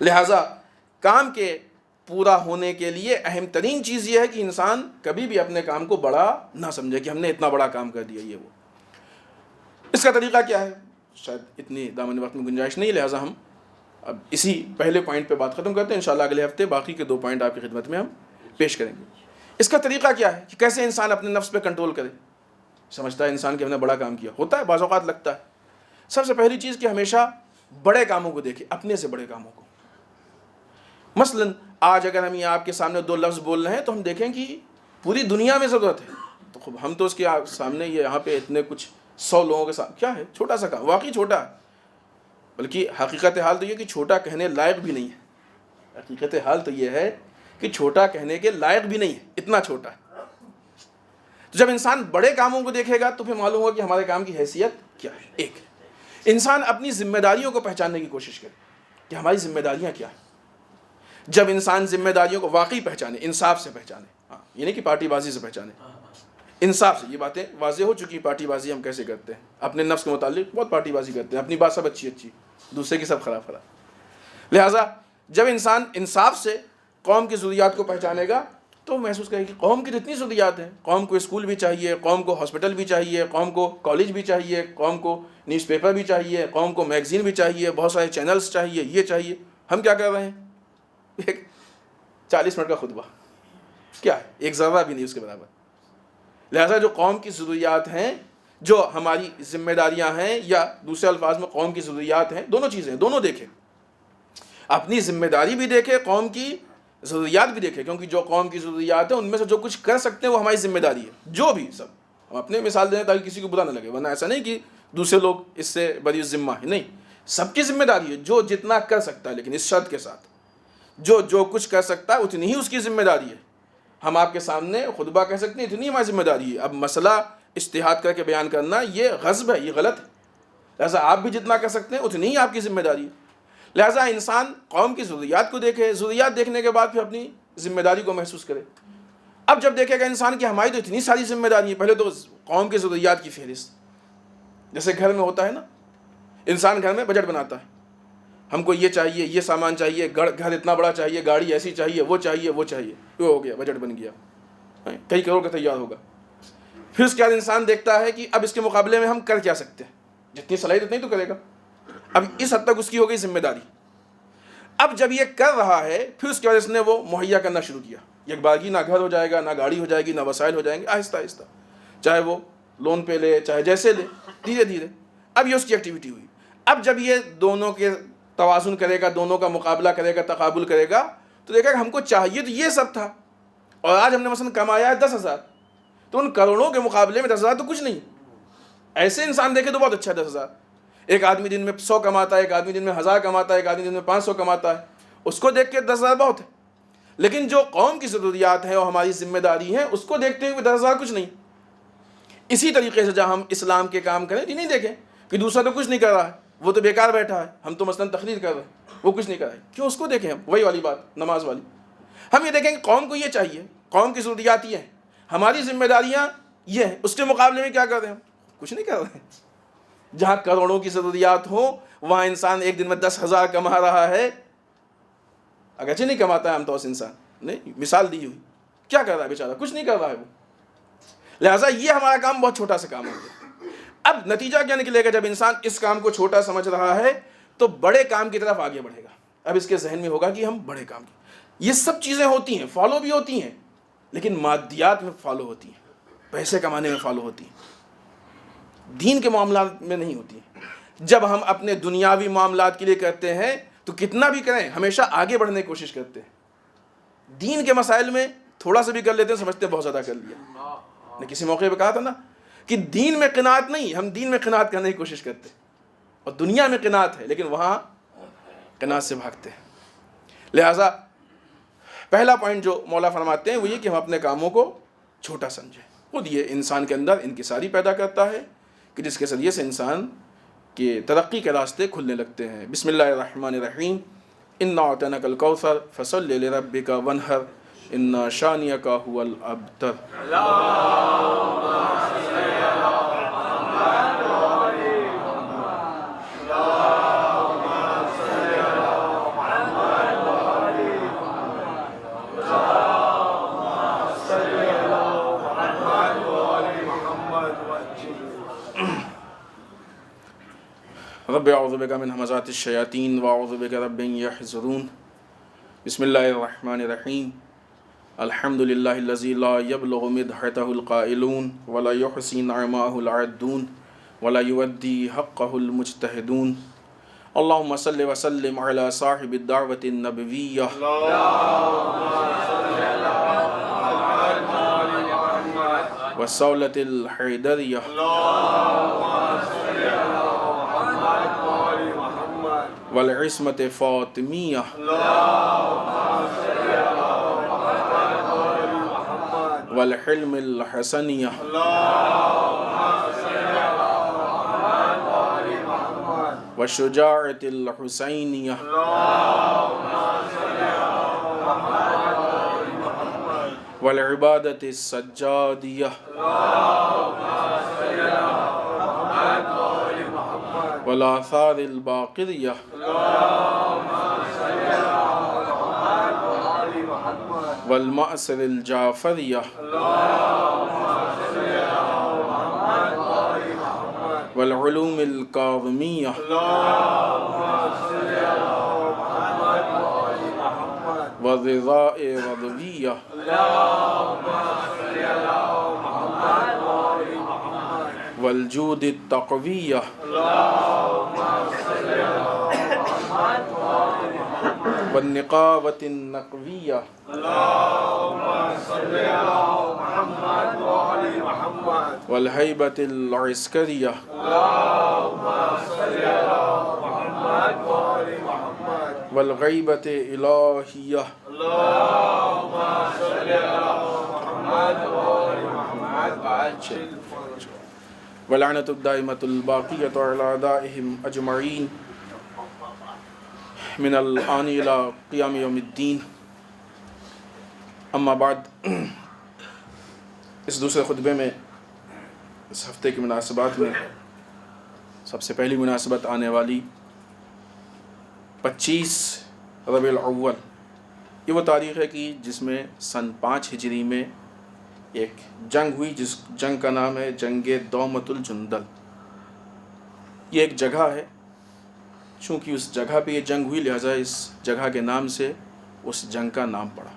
لہٰذا کام کے پورا ہونے کے لیے اہم ترین چیز یہ ہے کہ انسان کبھی بھی اپنے کام کو بڑا نہ سمجھے کہ ہم نے اتنا بڑا کام کر دیا، یہ وہ۔ اس کا طریقہ کیا ہے؟ شاید اتنی دامن وقت میں گنجائش نہیں، لہٰذا ہم اب اسی پہلے پوائنٹ پہ بات ختم کرتے ہیں، انشاءاللہ اگلے ہفتے باقی کے 2 پوائنٹ آپ کی خدمت میں ہم پیش کریں گے۔ اس کا طریقہ کیا ہے کہ کیسے انسان اپنے نفس پہ کنٹرول کرے؟ سمجھتا ہے انسان کہ ہم نے بڑا کام کیا، ہوتا ہے بعض اوقات لگتا ہے۔ سب سے پہلی چیز کہ ہمیشہ بڑے کاموں کو دیکھیں، اپنے سے بڑے کاموں کو۔ مثلا آج اگر ہم یہ آپ کے سامنے 2 لفظ بول رہے ہیں تو ہم دیکھیں کہ پوری دنیا میں ضرورت ہے، تو ہم تو اس کے سامنے یہ یہاں پہ اتنے کچھ 100 لوگوں کے ساتھ کیا ہے، چھوٹا سا کام، واقعی چھوٹا ہے، بلکہ حقیقت حال تو یہ کہ چھوٹا کہنے لائق بھی نہیں ہے، حقیقت حال تو یہ ہے کہ چھوٹا کہنے کے لائق بھی نہیں ہے، اتنا چھوٹا ہے۔ تو جب انسان بڑے کاموں کو دیکھے گا تو پھر معلوم ہوگا کہ ہمارے کام کی حیثیت کیا ہے۔ ایک انسان اپنی ذمہ داریوں کو پہچاننے کی کوشش کرے کہ ہماری ذمہ داریاں کیا ہیں۔ جب انسان ذمہ داریوں کو واقعی پہچانے، انصاف سے پہچانے، یہ نہیں کہ پارٹی بازی سے پہچانے، انصاف سے، یہ باتیں واضح ہو چکی، پارٹی بازی ہم کیسے کرتے ہیں، اپنے نفس کے متعلق بہت پارٹی بازی کرتے ہیں، اپنی بات سب اچھی، دوسرے کی سب خراب۔ لہٰذا جب انسان انصاف سے قوم کی ضروریات کو پہچانے گا تو محسوس کرے کہ قوم کی تو اتنی ضروریات ہیں، قوم کو اسکول بھی چاہیے، قوم کو ہاسپٹل بھی چاہیے، قوم کو کالج بھی چاہیے، قوم کو نیوز پیپر بھی چاہیے، قوم کو میگزین بھی چاہیے، بہت سارے چینلز چاہیے، یہ چاہیے۔ ہم کیا کر رہے ہیں؟ ایک 40 منٹ کا خطبہ، کیا ہے؟ ایک ذرہ بھی نہیں اس کے برابر۔ لہٰذا جو قوم کی ضروریات ہیں، جو ہماری ذمہ داریاں ہیں، یا دوسرے الفاظ میں قوم کی ضروریات ہیں، دونوں چیزیں، دونوں دیکھیں، اپنی ذمہ داری بھی دیکھیں، قوم کی ضروریات بھی دیکھیں، کیونکہ جو قوم کی ضروریات ہیں ان میں سے جو کچھ کر سکتے ہیں وہ ہماری ذمہ داری ہے، جو بھی سب ہم اپنے مثال دیں تاکہ کسی کو برا نہ لگے، ورنہ ایسا نہیں کہ دوسرے لوگ اس سے بری ذمہ ہے، نہیں، سب کی ذمہ داری ہے، جو جتنا کر سکتا ہے، لیکن اس شرط کے ساتھ جو کچھ کر سکتا ہے اتنی ہی اس کی ذمہ داری ہے۔ ہم آپ کے سامنے خطبہ کہہ سکتے ہیں، اتنی ہماری ذمہ داری ہے، اب مسئلہ اجتہاد کر کے بیان کرنا یہ غصب ہے، یہ غلط ہے، لہٰذا آپ بھی جتنا کر سکتے ہیں اتنی ہی آپ کی ذمہ داری ہے۔ لہٰذا انسان قوم کی ضروریات کو دیکھے، ضروریات دیکھنے کے بعد پھر اپنی ذمہ داری کو محسوس کرے۔ اب جب دیکھے گا انسان کہ ہماری تو اتنی ساری ذمہ داری ہے، پہلے تو قوم کی ضروریات کی فہرست، جیسے گھر میں ہوتا ہے نا، انسان گھر میں بجٹ بناتا ہے، ہم کو یہ چاہیے، یہ سامان چاہیے، گھر اتنا بڑا چاہیے، گاڑی ایسی چاہیے، وہ چاہیے، وہ چاہیے، وہ ہو گیا، بجٹ بن گیا، کئی کروڑ کا تیار ہوگا۔ پھر اس کے بعد انسان دیکھتا ہے کہ اب اس کے مقابلے میں ہم کر کیا سکتے ہیں، جتنی صلاحیت اتنی تو کرے گا۔ اب اس حد تک اس کی ہو گئی ذمہ داری۔ اب جب یہ کر رہا ہے پھر اس کے بعد اس نے وہ مہیا کرنا شروع کیا۔ یک بارگی نہ گھر ہو جائے گا، نہ گاڑی ہو جائے گی، نہ وسائل ہو جائیں گے، آہستہ آہستہ، چاہے وہ لون پہ لے، چاہے جیسے لے، دھیرے دھیرے۔ اب یہ اس کی ایکٹیویٹی ہوئی۔ اب جب یہ دونوں کے توازن کرے گا، دونوں کا مقابلہ کرے گا، تقابل کرے گا، تو دیکھا کہ ہم کو چاہیے تو یہ سب تھا، اور آج ہم نے مثلا کمایا ہے 10,000، تو ان کروڑوں کے مقابلے میں 10,000 تو کچھ نہیں۔ ایسے انسان دیکھے تو بہت اچھا ہے 10,000۔ ایک آدمی دن میں 100 کماتا ہے، ایک آدمی دن میں 1000 کماتا ہے، ایک آدمی دن میں 500 کماتا ہے، اس کو دیکھ کے 10,000 بہت ہے۔ لیکن جو قوم کی ضروریات ہے اور ہماری ذمہ داری ہے، اس کو دیکھتے ہوئے 10,000 کچھ نہیں۔ اسی طریقے سے جب ہم اسلام کے کام کریں تو نہیں دیکھیں کہ دوسرا تو کچھ نہیں کر رہا ہے، وہ تو بیکار بیٹھا ہے، ہم تو مثلا تقریر کر رہے ہیں، وہ کچھ نہیں کر رہا ہے، کیوں اس کو دیکھیں ہم؟ وہی والی بات نماز والی، ہم یہ دیکھیں کہ قوم کو یہ چاہیے، قوم کی ضروریات یہ ہیں، ہماری ذمہ داریاں یہ ہیں، اس کے مقابلے میں کیا کر رہے ہیں؟ ہم کچھ نہیں کر رہے ہیں۔ جہاں کروڑوں کی ضروریات ہوں وہاں انسان ایک دن میں 10,000 کما رہا ہے، اگرچہ نہیں کماتا ہے عام طور سے انسان، نہیں، مثال دی ہوئی، کیا کر رہا ہے بیچارہ؟ کچھ نہیں کر رہا ہے وہ۔ لہٰذا یہ ہمارا کام بہت چھوٹا سا کام ہو گیا۔ اب نتیجہ کیا نکلے گا؟ جب انسان اس کام کو چھوٹا سمجھ رہا ہے تو بڑے کام کی طرف آگے بڑھے گا۔ اب اس کے ذہن میں ہوگا کہ ہم بڑے کام کی، یہ سب چیزیں ہوتی ہیں، فالو بھی ہوتی ہیں، لیکن مادیات میں فالو ہوتی ہیں، پیسے کمانے میں فالو ہوتی ہیں، دین کے معاملات میں نہیں ہوتی ہیں۔ جب ہم اپنے دنیاوی معاملات کے لیے کرتے ہیں تو کتنا بھی کریں ہمیشہ آگے بڑھنے کی کوشش کرتے ہیں، دین کے مسائل میں تھوڑا سا بھی کر لیتے ہیں، سمجھتے ہیں بہت زیادہ کر لیا۔ نے کسی موقع پہ کہا تھا نا کہ دین میں قناعت نہیں، ہم دین میں قناعت کرنے کی کوشش کرتے ہیں، اور دنیا میں قناعت ہے لیکن وہاں قناعت سے بھاگتے ہیں۔ لہٰذا پہلا پوائنٹ جو مولا فرماتے ہیں وہ یہ کہ ہم اپنے کاموں کو چھوٹا سمجھیں۔ خود یہ انسان کے اندر انکساری پیدا کرتا ہے کہ جس کے ذریعے سے انسان کے ترقی کے راستے کھلنے لگتے ہیں۔ بسم اللہ الرحمن الرحیم، انا اعطیناک الکوثر فصل لربک وانحر ان شانئک هو الابتر۔ رب اعوذ بک من همزات الشیاطین واعوذ بک رب ان یحضرون۔ بسم اللہ الرحمن الرحیم، الحمد للہ الذی لا یبلغ مدحتہ القائلون ولا یحصی نعماہ العادون ولا یؤدی حقہ المجتہدون۔ اللہم صل وسلم علی صاحب الدعوۃ النبویہ والصولۃ الحیدریہ والعصمۃ فاطمیہ والحلم الحسنیہ والشجاعۃ الحسینیہ والعبادۃ السجادیہ والآثار الباقریہ والمأثر الجعفریہ والعلوم الکاظمیہ والرضاء رضویہ والجود التقویہ والنقاوة النقویہ والہیبۃ العسکریہ والغیبۃ الہیہ واللعنۃ الدائمۃ الباقیۃ علی اعدائہم اجمعین من الآن الی قیام یوم الدین۔ اما بعد، اس دوسرے خطبے میں اس ہفتے کی مناسبات میں سب سے پہلی مناسبت آنے والی 25 ربیع الاول یہ وہ تاریخ ہے کہ جس میں سن 5 ہجری میں ایک جنگ ہوئی، جس جنگ کا نام ہے جنگ دومت الجندل۔ یہ ایک جگہ ہے، چونکہ اس جگہ پہ یہ جنگ ہوئی لہٰذا اس جگہ کے نام سے اس جنگ کا نام پڑا۔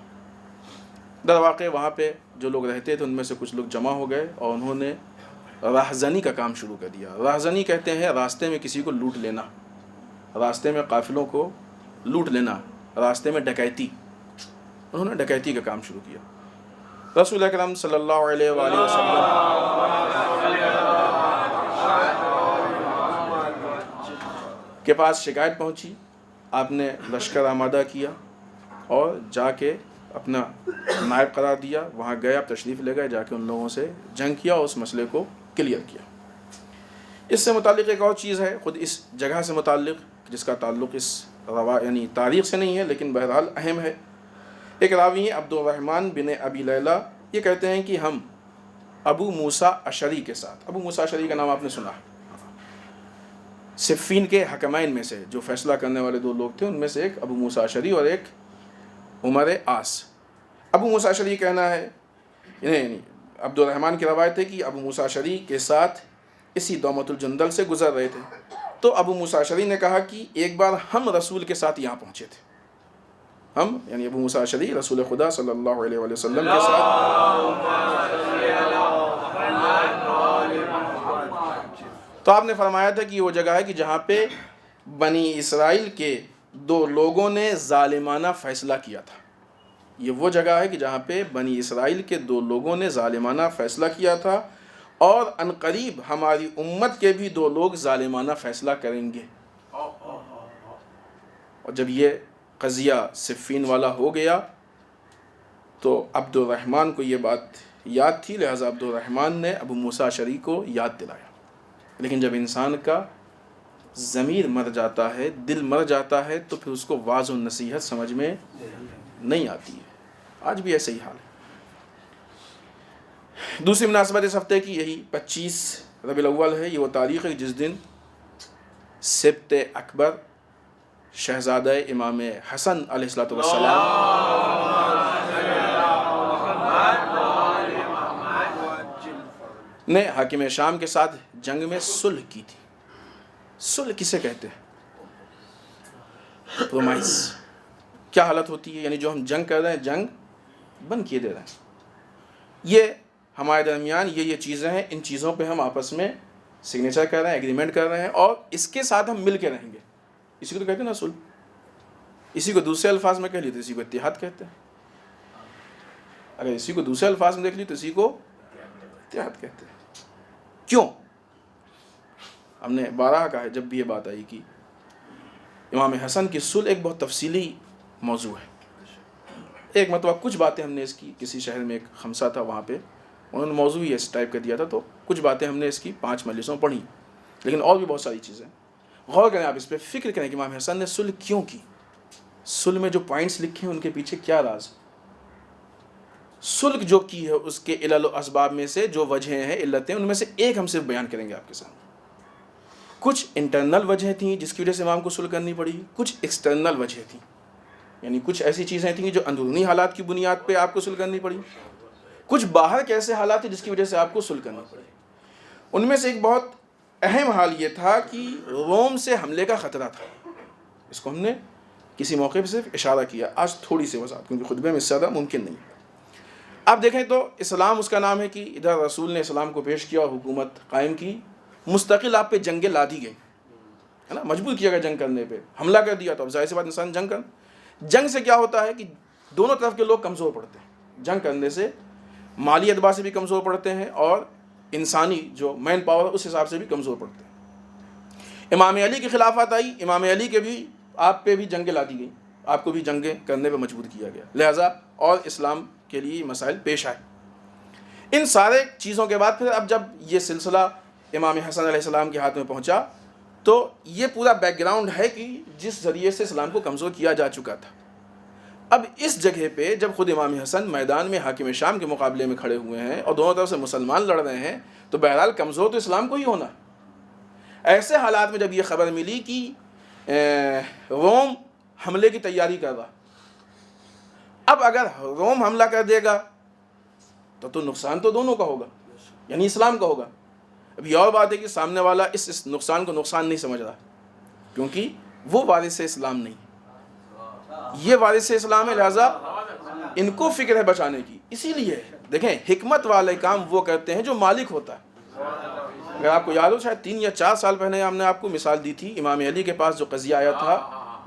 در واقع وہاں پہ جو لوگ رہتے تھے ان میں سے کچھ لوگ جمع ہو گئے اور انہوں نے راہزنی کا کام شروع کر دیا۔ راہزنی کہتے ہیں راستے میں کسی کو لوٹ لینا، راستے میں قافلوں کو لوٹ لینا، راستے میں ڈکیتی۔ انہوں نے ڈکیتی کا کام شروع کیا۔ رسول اکرم صلی اللہ علیہ وآلہ وسلم کے پاس شکایت پہنچی، آپ نے لشکر آمادہ کیا اور جا کے اپنا نائب قرار دیا، وہاں گئے، آپ تشریف لے گئے، جا کے ان لوگوں سے جنگ کیا اور اس مسئلے کو کلیئر کیا۔ اس سے متعلق ایک اور چیز ہے خود اس جگہ سے متعلق، جس کا تعلق اس یعنی تاریخ سے نہیں ہے لیکن بہرحال اہم ہے۔ ایک راوی ہیں عبد الرحمن بن ابی لیلہ، یہ کہتے ہیں کہ ہم ابو موسیٰ اشعری کے ساتھ، ابو موسیٰ اشعری کا نام آپ نے سنا، صفین کے حکمین میں سے جو فیصلہ کرنے والے 2 لوگ تھے، ان میں سے ایک ابو موسیٰ اشعری اور ایک عمر عاص۔ ابو موسیٰ اشعری کہنا ہے، یعنی عبد الرحمن کی روایت ہے کہ ابو موسیٰ اشعری کے ساتھ اسی دومت الجندل سے گزر رہے تھے، تو ابو موسیٰ اشعری نے کہا کہ ایک بار ہم رسول کے ساتھ یہاں پہنچے تھے، ہم یعنی ابو موسیٰ اشعری رسول خدا صلی اللہ علیہ وآلہ وسلم کے ساتھ۔ تو آپ نے فرمایا تھا کہ یہ وہ جگہ ہے کہ جہاں پہ بنی اسرائیل کے 2 لوگوں نے ظالمانہ فیصلہ کیا تھا۔ یہ وہ جگہ ہے کہ جہاں پہ بنی اسرائیل کے 2 لوگوں نے ظالمانہ فیصلہ کیا تھا، اور عنقریب ہماری امت کے بھی 2 لوگ ظالمانہ فیصلہ کریں گے۔ اور جب یہ قضیہ صفین والا ہو گیا تو عبد الرحمن کو یہ بات یاد تھی، لہٰذا عبد الرحمن نے ابو موسیٰ اشعری کو یاد دلایا۔ لیکن جب انسان کا ضمیر مر جاتا ہے، دل مر جاتا ہے، تو پھر اس کو واعظ و نصیحت سمجھ میں نہیں آتی ہے۔ آج بھی ایسا ہی حال ہے۔ دوسری مناسبت اس ہفتے کی یہی 25 ربیع الاول ہے۔ یہ وہ تاریخ ہے جس دن سبط اکبر شہزادہ امام حسن علیہ السلام نے حاکم شام کے ساتھ جنگ میں صلح کی تھی۔ صلح کسے کہتے ہیں؟ پرومائز۔ کیا حالت ہوتی ہے؟ یعنی جو ہم جنگ کر رہے ہیں، جنگ بند کیے دے رہے ہیں، یہ ہمارے درمیان یہ چیزیں ہیں، ان چیزوں پہ ہم آپس میں سگنیچر کر رہے ہیں، ایگریمنٹ کر رہے ہیں، اور اس کے ساتھ ہم مل کے رہیں گے۔ اسی کو تو کہتے ہیں نا صلح۔ اسی کو دوسرے الفاظ میں کہہ لی تو اسی کو اتحاد کہتے ہیں، اگر اسی کو دوسرے الفاظ میں دیکھ لی تو اسی کو اتحاد کہتے ہیں۔ کیوں؟ ہم نے بارہا کہا ہے جب بھی یہ بات آئی کہ امام حسن کی صلح ایک بہت تفصیلی موضوع ہے۔ ایک مرتبہ کچھ باتیں ہم نے اس کی، کسی شہر میں ایک خمسہ تھا، وہاں پہ انہوں نے موضوع ہی اس ٹائپ کا دیا تھا، تو کچھ باتیں ہم نے اس کی 5 مجلسوں میں پڑھی، لیکن اور بھی بہت ساری چیزیں۔ غور کریں، آپ اس پہ فکر کریں کہ امام حسن نے صلح کیوں کی، صلح میں جو پوائنٹس لکھے ہیں ان کے پیچھے کیا راز۔ صلح جو کی ہے اس کے علل و اسباب میں سے جو وجہیں ہیں، علتیں، ان میں سے ایک ہم صرف بیان کریں گے آپ کے سامنے۔ کچھ انٹرنل وجہیں تھیں جس کی وجہ سے امام کو صلح کرنی پڑی، کچھ ایکسٹرنل وجہیں تھیں، یعنی کچھ ایسی چیزیں تھیں جو اندرونی حالات کی بنیاد پہ آپ کو صلح کرنی پڑی، کچھ باہر کے ایسے حالات تھے جس کی وجہ سے آپ کو صلح کرنی پڑی۔ ان میں سے ایک بہت اہم حال یہ تھا کہ روم سے حملے کا خطرہ تھا۔ اس کو ہم نے کسی موقع پہ صرف اشارہ کیا، آج تھوڑی سی وضاحت، کیونکہ خطبے میں اس سے زیادہ ممکن نہیں ہے۔ آپ دیکھیں تو اسلام اس کا نام ہے کہ ادھر رسول نے اسلام کو پیش کیا اور حکومت قائم کی، مستقل آپ پہ جنگیں لا دی گئی، ہے نا، مجبور کیا گیا جنگ کرنے پہ، حملہ کر دیا تو اب ظاہر سی بات انسان جنگ سے کیا ہوتا ہے کہ دونوں طرف کے لوگ کمزور پڑتے ہیں۔ جنگ کرنے سے مالی اعتبار سے بھی کمزور پڑتے ہیں اور انسانی جو مین پاور ہے اس حساب سے بھی کمزور پڑتے ہیں۔ امام علی کی خلافت آئی، امام علی کے بھی آپ پہ بھی جنگیں لا دی گئیں، آپ کو بھی جنگیں کرنے پہ مجبور کیا گیا، لہٰذا اور اسلام کے لیے مسائل پیش آئے۔ ان سارے چیزوں کے بعد پھر اب جب یہ سلسلہ امام حسن علیہ السلام کے ہاتھ میں پہنچا تو یہ پورا بیک گراؤنڈ ہے کہ جس ذریعے سے اسلام کو کمزور کیا جا چکا تھا۔ اب اس جگہ پہ جب خود امام حسن میدان میں حاکم شام کے مقابلے میں کھڑے ہوئے ہیں اور دونوں طرف سے مسلمان لڑ رہے ہیں، تو بہرحال کمزور تو اسلام کو ہی ہونا ہے۔ ایسے حالات میں جب یہ خبر ملی کہ روم حملے کی تیاری کر رہا. اب اگر روم حملہ کر دے گا تو نقصان تو دونوں کا ہوگا, یعنی اسلام کا ہوگا. اب یہ اور بات ہے کہ سامنے والا اس نقصان کو نقصان نہیں سمجھ رہا, کیونکہ وہ وارث اسلام نہیں, یہ وارث اسلام ہے, لہٰذا ان کو فکر ہے بچانے کی. اسی لیے دیکھیں حکمت والے کام وہ کرتے ہیں جو مالک ہوتا ہے. اگر آپ کو یاد ہو, شاید 3 یا 4 سال پہلے ہم نے آپ کو مثال دی تھی, امام علی کے پاس جو قضیہ آیا تھا,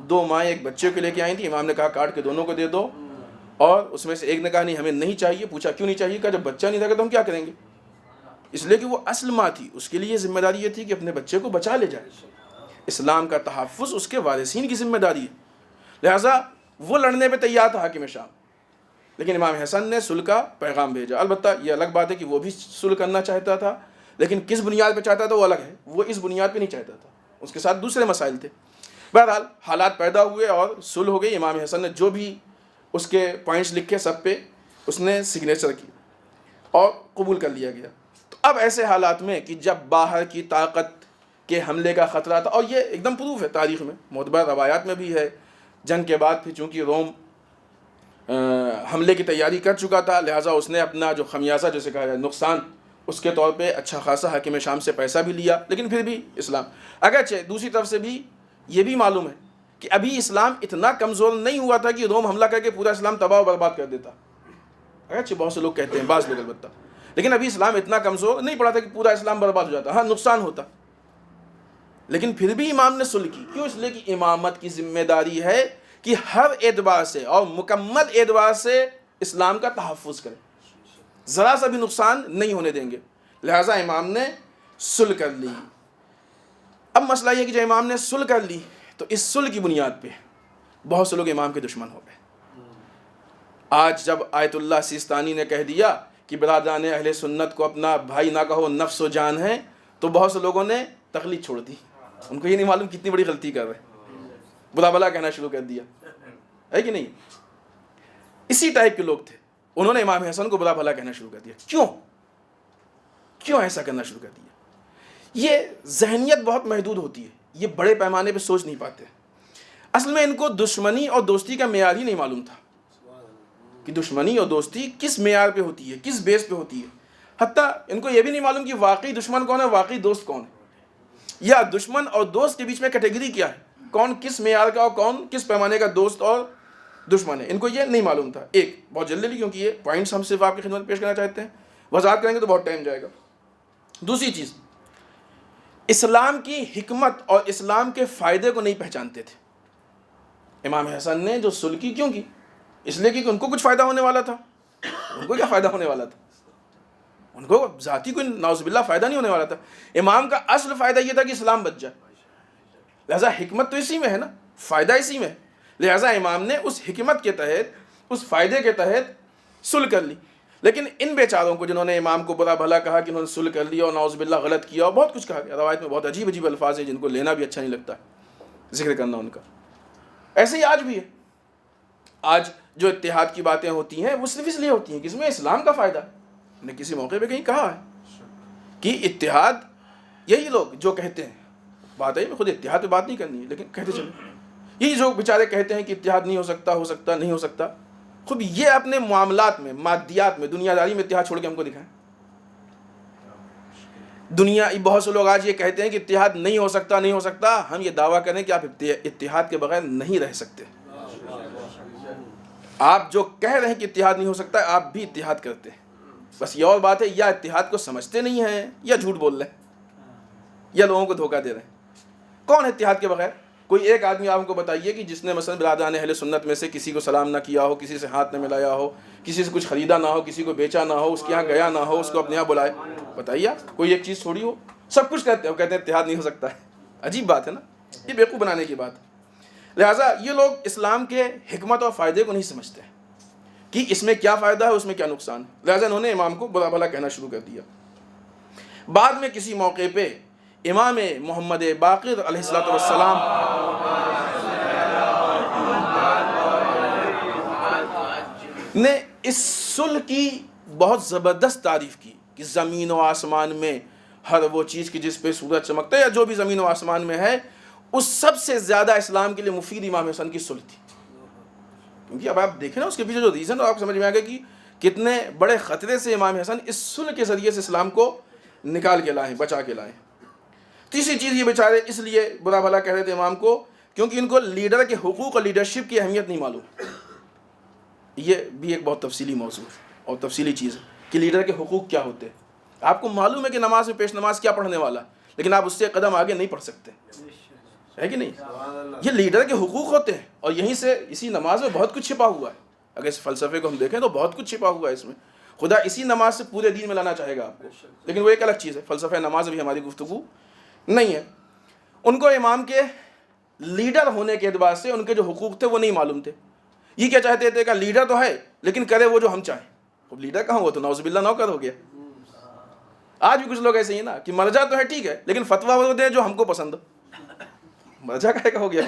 2 مائیں ایک بچے کو لے کے آئی تھی, امام نے کہا کاٹ کے دونوں کو دے دو, اور اس میں سے ایک نے کہا نہیں ہمیں نہیں چاہیے. پوچھا کیوں نہیں چاہیے؟ کہا جب بچہ نہیں تھا تو ہم کیا کریں گے. اس لیے کہ وہ اصل ماں تھی, اس کے لیے ذمہ داری یہ تھی کہ اپنے بچے کو بچا لے جائے. اسلام کا تحفظ اس کے وارثین کی ذمہ داری ہے, لہٰذا وہ لڑنے پہ تیار تھا حاکم شام. لیکن امام حسن نے صلح کا پیغام بھیجا. البتہ یہ الگ بات ہے کہ وہ بھی صلح کرنا چاہتا تھا, لیکن کس بنیاد پہ چاہتا تھا وہ الگ ہے. وہ اس بنیاد پہ نہیں چاہتا تھا, اس کے ساتھ دوسرے مسائل تھے. بہرحال حالات پیدا ہوئے اور صلح ہو گئی. امام حسن نے جو بھی اس کے پوائنٹس لکھے سب پہ اس نے سگنیچر کی اور قبول کر لیا گیا. تو اب ایسے حالات میں کہ جب باہر کی طاقت کے حملے کا خطرہ تھا, اور یہ ایک دم پروف ہے تاریخ میں, معتبر روایات میں بھی ہے, جنگ کے بعد پھر چونکہ روم حملے کی تیاری کر چکا تھا, لہٰذا اس نے اپنا جو خمیازہ جسے کہا جائے نقصان, اس کے طور پہ اچھا خاصا حاکم شام سے پیسہ بھی لیا. لیکن پھر بھی اسلام, اگرچہ دوسری طرف سے بھی یہ بھی معلوم ہے کہ ابھی اسلام اتنا کمزور نہیں ہوا تھا کہ روم حملہ کر کے پورا اسلام تباہ و برباد کر دیتا. اگرچہ بہت سے لوگ کہتے ہیں, بعض لوگ البتہ, لیکن ابھی اسلام اتنا کمزور نہیں پڑا تھا کہ پورا اسلام برباد ہو جاتا. ہاں نقصان ہوتا, لیکن پھر بھی امام نے صلح کی. کیوں؟ اس لیے کہ امامت کی ذمہ داری ہے کہ ہر اعتبار سے اور مکمل اعتبار سے اسلام کا تحفظ کرے, ذرا سا بھی نقصان نہیں ہونے دیں گے. لہٰذا امام نے صلح کر لی. اب مسئلہ یہ کہ جب امام نے صلح کر لی تو اس صلح کی بنیاد پہ بہت سے لوگ امام کے دشمن ہو گئے. آج جب آیت اللہ سیستانی نے کہہ دیا کہ برادران اہل سنت کو اپنا بھائی نہ کہو نفس و جان ہے, تو بہت سے لوگوں نے تقلید چھوڑ دی. ان کو یہ نہیں معلوم کتنی بڑی غلطی کر رہے, برا بھلا کہنا شروع کر دیا ہے کہ نہیں. اسی ٹائپ کے لوگ تھے, انہوں نے امام حسن کو برا بھلا کہنا شروع کر دیا. کیوں ایسا کرنا شروع کر دیا؟ یہ ذہنیت بہت محدود ہوتی ہے, یہ بڑے پیمانے پہ سوچ نہیں پاتے. اصل میں ان کو دشمنی اور دوستی کا معیار ہی نہیں معلوم تھا کہ دشمنی اور دوستی کس معیار پہ ہوتی ہے, کس بیس پہ ہوتی ہے. حتیٰ ان کو یہ بھی نہیں معلوم کہ واقعی دشمن کون ہے, واقعی دوست کون ہے, یا دشمن اور دوست کے بیچ میں کیٹیگری کیا ہے, کون کس معیار کا اور کون کس پیمانے کا دوست اور دشمن ہے. ان کو یہ نہیں معلوم تھا. ایک بہت جلدی, کیونکہ یہ پوائنٹس ہم صرف آپ کی خدمت پیش کرنا چاہتے ہیں, وضاحت کریں گے تو بہت ٹائم جائے گا. دوسری چیز, اسلام کی حکمت اور اسلام کے فائدے کو نہیں پہچانتے تھے. امام حسن نے جو صلح کی کیوں کی؟ اس لیے کہ ان کو کچھ فائدہ ہونے والا تھا. ان کو کیا فائدہ ہونے والا تھا؟ ان کو ذاتی کوئی نعوذ باللہ فائدہ نہیں ہونے والا تھا. امام کا اصل فائدہ یہ تھا کہ اسلام بچ جائے. لہٰذا حکمت تو اسی میں ہے نا, فائدہ اسی میں ہے. لہٰذا امام نے اس حکمت کے تحت, اس فائدے کے تحت صلح کر لی. لیکن ان بیچاروں کو جنہوں نے امام کو برا بھلا کہا کہ انہوں نے صلح کر لیا اور نعوذ باللہ غلط کیا اور بہت کچھ کہا گیا, روایت میں بہت عجیب عجیب الفاظ ہیں جن کو لینا بھی اچھا نہیں لگتا ذکر کرنا ان کا. ایسے ہی آج بھی ہے. آج جو اتحاد کی باتیں ہوتی ہیں وہ صرف اس لیے ہوتی ہیں کہ اس میں اسلام کا فائدہ. ہم نے کسی موقع پہ کہیں کہا ہے کہ اتحاد, یہی لوگ جو کہتے ہیں, بات ہے میں خود اتحاد پہ بات نہیں کرنی ہے لیکن کہتے چلیں, یہی جو بیچارے کہتے ہیں کہ اتحاد نہیں ہو سکتا نہیں ہو سکتا, خود یہ اپنے معاملات میں, مادیات میں, دنیا داری میں اتحاد چھوڑ کے ہم کو دکھائیں. بہت سے لوگ آج یہ کہتے ہیں کہ اتحاد نہیں ہو سکتا. ہم یہ دعویٰ کریں کہ آپ اتحاد کے بغیر نہیں رہ سکتے. آپ جو کہہ رہے ہیں کہ اتحاد نہیں ہو سکتا, آپ بھی اتحاد کرتے ہیں. بس یہ اور بات ہے, یا اتحاد کو سمجھتے نہیں ہیں یا جھوٹ بول رہے ہیں یا لوگوں کو دھوکہ دے رہے ہیں. کون ہے اتحاد کے بغیر؟ کوئی ایک آدمی آپ کو بتائیے کہ جس نے مثلا برادران اہل سنت میں سے کسی کو سلام نہ کیا ہو, کسی سے ہاتھ نہ ملایا ہو, کسی سے کچھ خریدا نہ ہو, کسی کو بیچا نہ ہو, اس کے یہاں گیا نہ ہو, اس کو اپنے یہاں بلائے. بتائیے آپ, کوئی ایک چیز چھوڑی ہو, سب کچھ کہتے ہیں, کہتے ہیں اتحاد نہیں ہو سکتا ہے. عجیب بات ہے نا, یہ بیوقوف بنانے کی بات ہے. لہٰذا یہ لوگ اسلام کے حکمت اور فائدے کو نہیں سمجھتے کہ اس میں کیا فائدہ ہے, اس میں کیا نقصان ہے. لہٰذا انہوں نے امام کو برا بھلا کہنا شروع کر دیا. بعد میں کسی موقع پہ امام محمد باقر علیہ السلام نے اس صلح کی بہت زبردست تعریف کی کہ زمین و آسمان میں ہر وہ چیز کی جس پہ سورج چمکتا ہے, یا جو بھی زمین و آسمان میں ہے, اس سب سے زیادہ اسلام کے لیے مفید امام حسن کی صلح تھی. کیونکہ اب آپ دیکھیں نا اس کے پیچھے جو ریزن آپ کو سمجھ میں آ گیا کہ کتنے بڑے خطرے سے امام حسن اس صلح کے ذریعے سے اسلام کو نکال کے لائے, بچا کے لائے. تیسری چیز یہ بیچارے اس لیے برا بھلا کہہ رہے تھے امام کو کیونکہ ان کو لیڈر کے حقوق اور لیڈرشپ کی اہمیت نہیں معلوم. یہ بھی ایک بہت تفصیلی موضوع اور تفصیلی چیز ہے کہ لیڈر کے حقوق کیا ہوتے ہیں. آپ کو معلوم ہے کہ نماز میں پیش نماز کیا پڑھنے والا, لیکن آپ اس سے قدم آگے نہیں پڑھ سکتے, ہے کہ نہیں؟ یہ لیڈر کے حقوق ہوتے ہیں, اور یہیں سے اسی نماز میں بہت کچھ چھپا ہوا ہے. اگر اس فلسفے کو ہم دیکھیں تو بہت کچھ چھپا ہوا ہے اس میں. خدا اسی نماز سے پورے دین میں لانا چاہے گا آپ کو, لیکن وہ ایک الگ چیز ہے. فلسفہ نماز بھی ہماری گفتگو نہیں ہے. ان کو امام کے لیڈر ہونے کے اعتبار سے ان کے جو حقوق تھے وہ نہیں معلوم تھے. یہ کیا چاہتے تھے کہ لیڈر تو ہے لیکن کرے وہ جو ہم چاہیں. اب لیڈر کہاں ہوا تو نعوذ باللہ نوکر ہو گیا. آج بھی کچھ لوگ ایسے ہی نا کہ مرجع تو ہے ٹھیک ہے لیکن فتویٰ وہ دے جو ہم کو پسند ہو. مرجع کا ہو گیا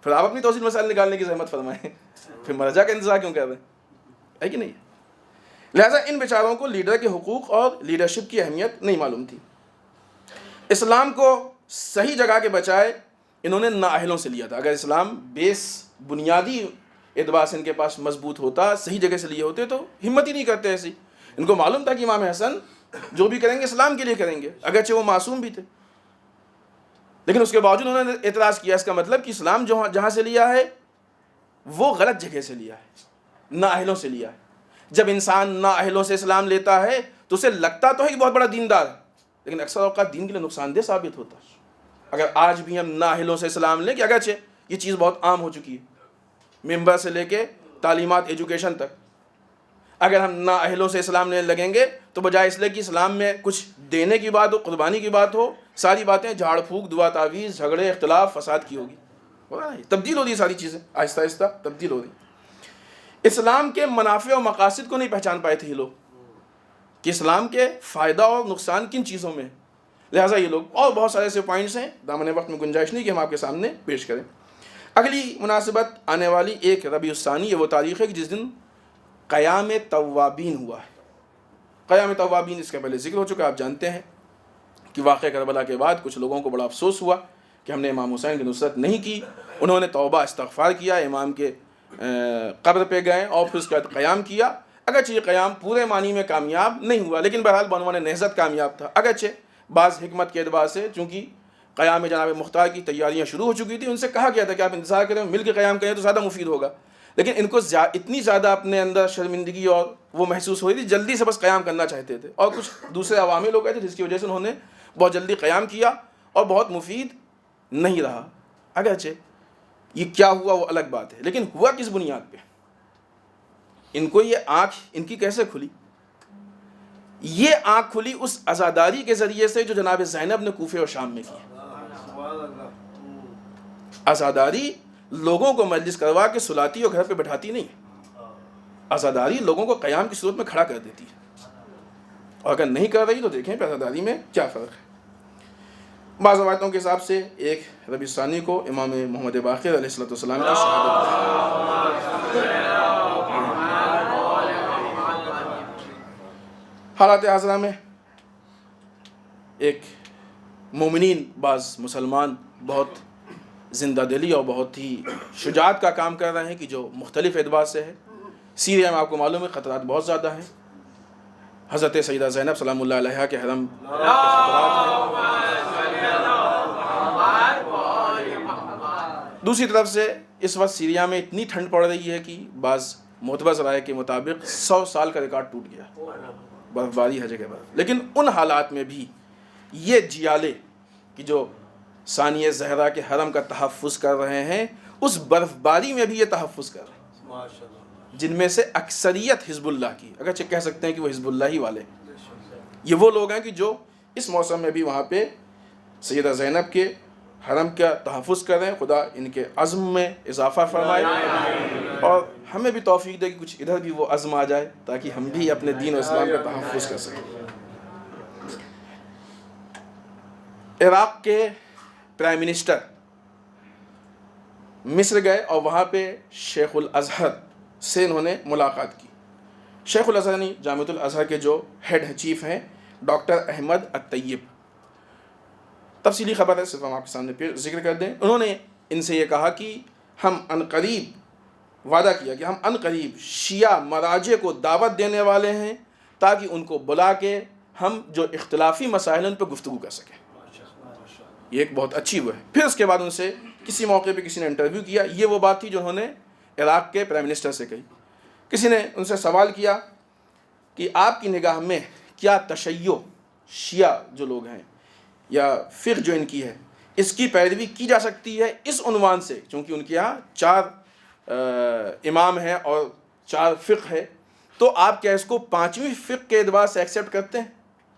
پھر آپ اپنی توصیل مسائل نکالنے کی زحمت فرمائیں, پھر مرجع کا انتظار کیوں کر رہے ہیں, ہے کہ نہیں؟ لہٰذا ان بیچاروں کو لیڈر کے حقوق اور لیڈرشپ کی اہمیت نہیں معلوم تھی. اسلام کو صحیح جگہ کے بچائے انہوں نے نااہلوں سے لیا تھا. اگر اسلام بیس بنیادی اعتبار سے ان کے پاس مضبوط ہوتا, صحیح جگہ سے لیے ہوتے, تو ہمت ہی نہیں کرتے ایسی. ان کو معلوم تھا کہ امام حسن جو بھی کریں گے اسلام کے لیے کریں گے, اگرچہ وہ معصوم بھی تھے, لیکن اس کے باوجود انہوں نے اعتراض کیا. اس کا مطلب کہ اسلام جہاں سے لیا ہے وہ غلط جگہ سے لیا ہے, نااہلوں سے لیا ہے. جب انسان نااہلوں سے اسلام لیتا ہے تو اسے لگتا تو ہے کہ بہت بڑا دیندار ہے, لیکن اکثر اوقات دین کے لیے نقصان دہ ثابت ہوتا ہے. اگر آج بھی ہم نااہلوں سے اسلام لیں, کہ اگرچہ یہ چیز بہت عام ہو چکی ہے ممبر سے لے کے تعلیمات ایجوکیشن تک, اگر ہم نااہلوں سے اسلام لینے لگیں گے تو بجائے اس لیے کہ اسلام میں کچھ دینے کی بات ہو, قربانی کی بات ہو, ساری باتیں جھاڑ پھونک, دعا تعویذ, جھگڑے, اختلاف, فساد کی ہوگی. تبدیل ہو رہی ساری چیزیں, آہستہ آہستہ تبدیل ہو رہی. اسلام کے منافع و مقاصد کو نہیں پہچان پائے تھے یہ لوگ کہ اسلام کے فائدہ اور نقصان کن چیزوں میں. لہٰذا یہ لوگ, اور بہت سارے ایسے پوائنٹس ہیں, دامن وقت میں گنجائش نہیں کہ ہم آپ کے سامنے پیش کریں. اگلی مناسبت آنے والی 1 ربیع الثانی, یہ وہ تاریخ ہے کہ جس دن قیام توابین ہوا ہے. قیام توابین اس کا پہلے ذکر ہو چکا, آپ جانتے ہیں کہ واقعہ کربلا کے بعد کچھ لوگوں کو بڑا افسوس ہوا کہ ہم نے امام حسین کی نصرت نہیں کی. انہوں نے توبہ استغفار کیا, امام کے قبر پہ گئے اور پھر اس کے بعد قیام کیا. اگرچہ یہ قیام پورے معنی میں کامیاب نہیں ہوا, لیکن بہرحال بعنوان نہضت کامیاب تھا. اگرچہ بعض حکمت کے اعتبار سے چونکہ قیام جناب مختار کی تیاریاں شروع ہو چکی تھی, ان سے کہا گیا تھا کہ آپ انتظار کریں, مل کے قیام کریں تو زیادہ مفید ہوگا. لیکن ان کو اتنی زیادہ اپنے اندر شرمندگی اور وہ محسوس ہوئی تھی, جلدی سے بس قیام کرنا چاہتے تھے, اور کچھ دوسرے عوامل ہو گئے تھے جس کی وجہ سے انہوں نے بہت جلدی قیام کیا اور بہت مفید نہیں رہا. اگرچہ یہ کیا ہوا وہ الگ بات ہے, لیکن ہوا کس بنیاد پہ, ان کو یہ آنکھ ان کی کیسے کھلی؟ یہ آنکھ کھلی اس عزاداری کے ذریعے سے جو جناب زینب نے کوفے اور شام میں کی. عزاداری لوگوں کو مجلس کروا کے سلاتی اور گھر پہ بٹھاتی نہیں, عزاداری لوگوں کو قیام کی صورت میں کھڑا کر دیتی ہے, اور اگر نہیں کر رہی تو دیکھیں پہ عزاداری میں کیا فرق ہے. بعض روایتوں کے حساب سے 1 ربیع الثانی کو امام محمد باقر علیہ السلام کی شہادت. حالات حاضرہ میں ایک مومنین, بعض مسلمان بہت زندہ دلی اور بہت ہی شجاعت کا کام کر رہے ہیں کہ جو مختلف اعتبار سے ہے. سیریا میں آپ کو معلوم ہے خطرات بہت زیادہ ہیں. حضرت سیدہ زینب سلام اللہ علیہا کے حرم کے خطرات ہیں. دوسری طرف سے اس وقت سیریا میں اتنی ٹھنڈ پڑ رہی ہے کہ بعض معتبر ذرائع کے مطابق 100 سال کا ریکارڈ ٹوٹ گیا, برف باری ہر جگہ پر. لیکن ان حالات میں بھی یہ جیالے کہ جو ثانیہ زہرا کے حرم کا تحفظ کر رہے ہیں, اس برف باری میں بھی یہ تحفظ کر رہے ہیں, جن میں سے اکثریت حزب اللہ کی, اگرچہ کہہ سکتے ہیں کہ وہ حزب اللہ ہی والے. یہ وہ لوگ ہیں کہ جو اس موسم میں بھی وہاں پہ سیدہ زینب کے حرم کا تحفظ کر رہے ہیں. خدا ان کے عزم میں اضافہ فرمائے اور ہمیں بھی توفیق دے کہ کچھ ادھر بھی وہ عزم آ جائے تاکہ ہم بھی اپنے دین و اسلام کا تحفظ کر سکیں. عراق کے پرائم منسٹر مصر گئے اور وہاں پہ شیخ الازہر سے انہوں نے ملاقات کی. شیخ الازہر یعنی جامعۃ الازہر کے جو ہیڈ چیف ہیں ڈاکٹر احمد الطیب, تفصیلی خبر ہے، صرف ہم آپ کے سامنے ذکر کر دیں. انہوں نے ان سے یہ کہا کہ ہم عنقریب وعدہ کیا کہ ہم عنقریب شیعہ مراجع کو دعوت دینے والے ہیں تاکہ ان کو بلا کے ہم جو اختلافی مسائل ان پہ گفتگو کر سکیں. یہ ایک بہت اچھی وہ ہے. پھر اس کے بعد ان سے کسی موقع پہ کسی نے انٹرویو کیا. یہ وہ بات تھی جو انہوں نے عراق کے پرائم منسٹر سے کہی. کسی نے ان سے سوال کیا کہ آپ کی نگاہ میں کیا تشیع شیعہ جو لوگ ہیں یا فقہ جو ان کی ہے اس کی پیروی کی جا سکتی ہے اس عنوان سے، چونکہ ان کے یہاں 4 امام ہیں اور 4 فقہ ہے، تو آپ کیا اس کو 5ویں فقہ کے اعتبار سے ایکسیپٹ کرتے ہیں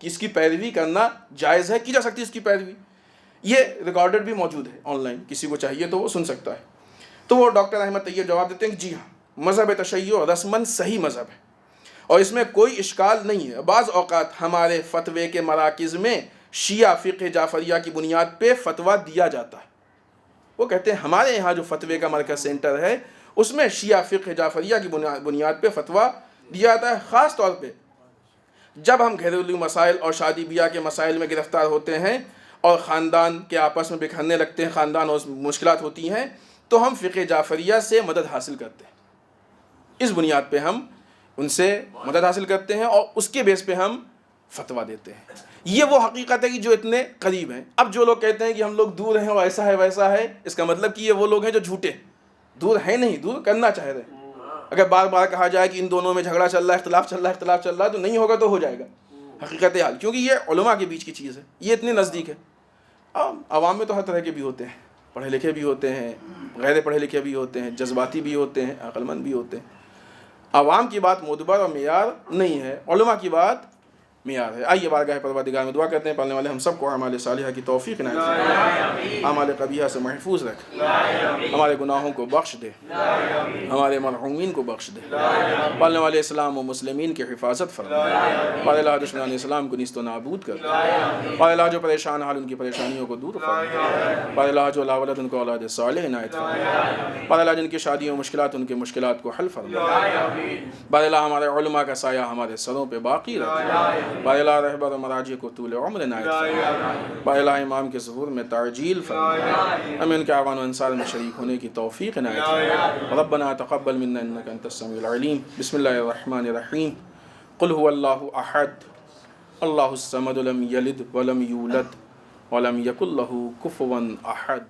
کہ اس کی پیروی کرنا جائز ہے، کی جا سکتی ہے اس کی پیروی؟ یہ ریکارڈڈ بھی موجود ہے آن لائن، کسی کو چاہیے تو وہ سن سکتا ہے. تو وہ ڈاکٹر احمد طیب جواب دیتے ہیں کہ جی ہاں، مذہب تشیع رسماً صحیح مذہب ہے اور اس میں کوئی اشکال نہیں ہے. بعض اوقات ہمارے فتوے کے مراکز میں شیعہ فقہ جعفریہ کی بنیاد پہ فتویٰ دیا جاتا ہے. وہ کہتے ہیں ہمارے یہاں جو فتوے کا مرکز سینٹر ہے اس میں شیعہ فقہ جعفریہ کی بنیاد پہ فتویٰ دیا جاتا ہے، خاص طور پہ جب ہم گھریلو مسائل اور شادی بیاہ کے مسائل میں گرفتار ہوتے ہیں اور خاندان کے آپس میں بکھرنے لگتے ہیں، خاندان اور مشکلات ہوتی ہیں، تو ہم فقہ جعفریہ سے مدد حاصل کرتے ہیں. اس بنیاد پہ ہم ان سے مدد حاصل کرتے ہیں اور اس کے بیس پہ ہم فتویٰ دیتے ہیں. یہ وہ حقیقت ہے کہ جو اتنے قریب ہیں. اب جو لوگ کہتے ہیں کہ ہم لوگ دور ہیں اور ایسا ہے ویسا ہے، اس کا مطلب کہ یہ وہ لوگ ہیں جو جھوٹے دور ہیں، نہیں دور کرنا چاہ رہے ہیں. اگر بار بار کہا جائے کہ ان دونوں میں جھگڑا چل رہا ہے، اختلاف چل رہا ہے تو نہیں ہوگا تو ہو جائے گا. حقیقت حال کیونکہ یہ علماء کے بیچ کی چیز ہے، یہ اتنے نزدیک ہے. عوام میں تو ہر طرح کے بھی ہوتے ہیں، پڑھے لکھے بھی ہوتے ہیں، غیر پڑھے لکھے بھی ہوتے ہیں، جذباتی بھی ہوتے ہیں، عقل مند بھی ہوتے ہیں. عوام کی بات معتبر اور معیار نہیں ہے، علماء کی بات معیار ہے. آئیے بارگاہ پروردگار میں دعا کرتے ہیں پڑھنے والے ہم سب کو اعمال صالحہ کی توفیق عنایت فرمائے، اعمال قبیحہ سے محفوظ رکھ، ہمارے گناہوں کو بخش دے، ہمارے مرحومین کو بخش دے، پالنے والے اسلام و مسلمین کی حفاظت فرما، پال اللہ دشمنان اسلام کو نیست و نابود کر، پال اللہ جو پریشان حال ان کی پریشانیوں کو دور فرما، پال اللہ جو لا ولد ان کو اولاد صالح عنایت فرما، پال اللہ جن کی شادیوں مشکلات ان کے مشکلات کو حل فرما، پال اللہ ہمارے علماء کا سایہ ہمارے سروں پہ باقی رکھ، پائے اللہ رہبر و مراجع کو طول عمر عنایت فرما، پائے اللہ امام کے ظہور میں تعجیل فرما، ہمیں ان کے اعوان و انصار میں شریک ہونے کی توفیق عنایت فرما. ربنا تقبل منا انك انت السميع العليم. بسم الله الرحمن الرحيم. قل هو الله احد الله الصمد لم يلد ولم يولد ولم يكن له كفوا احد.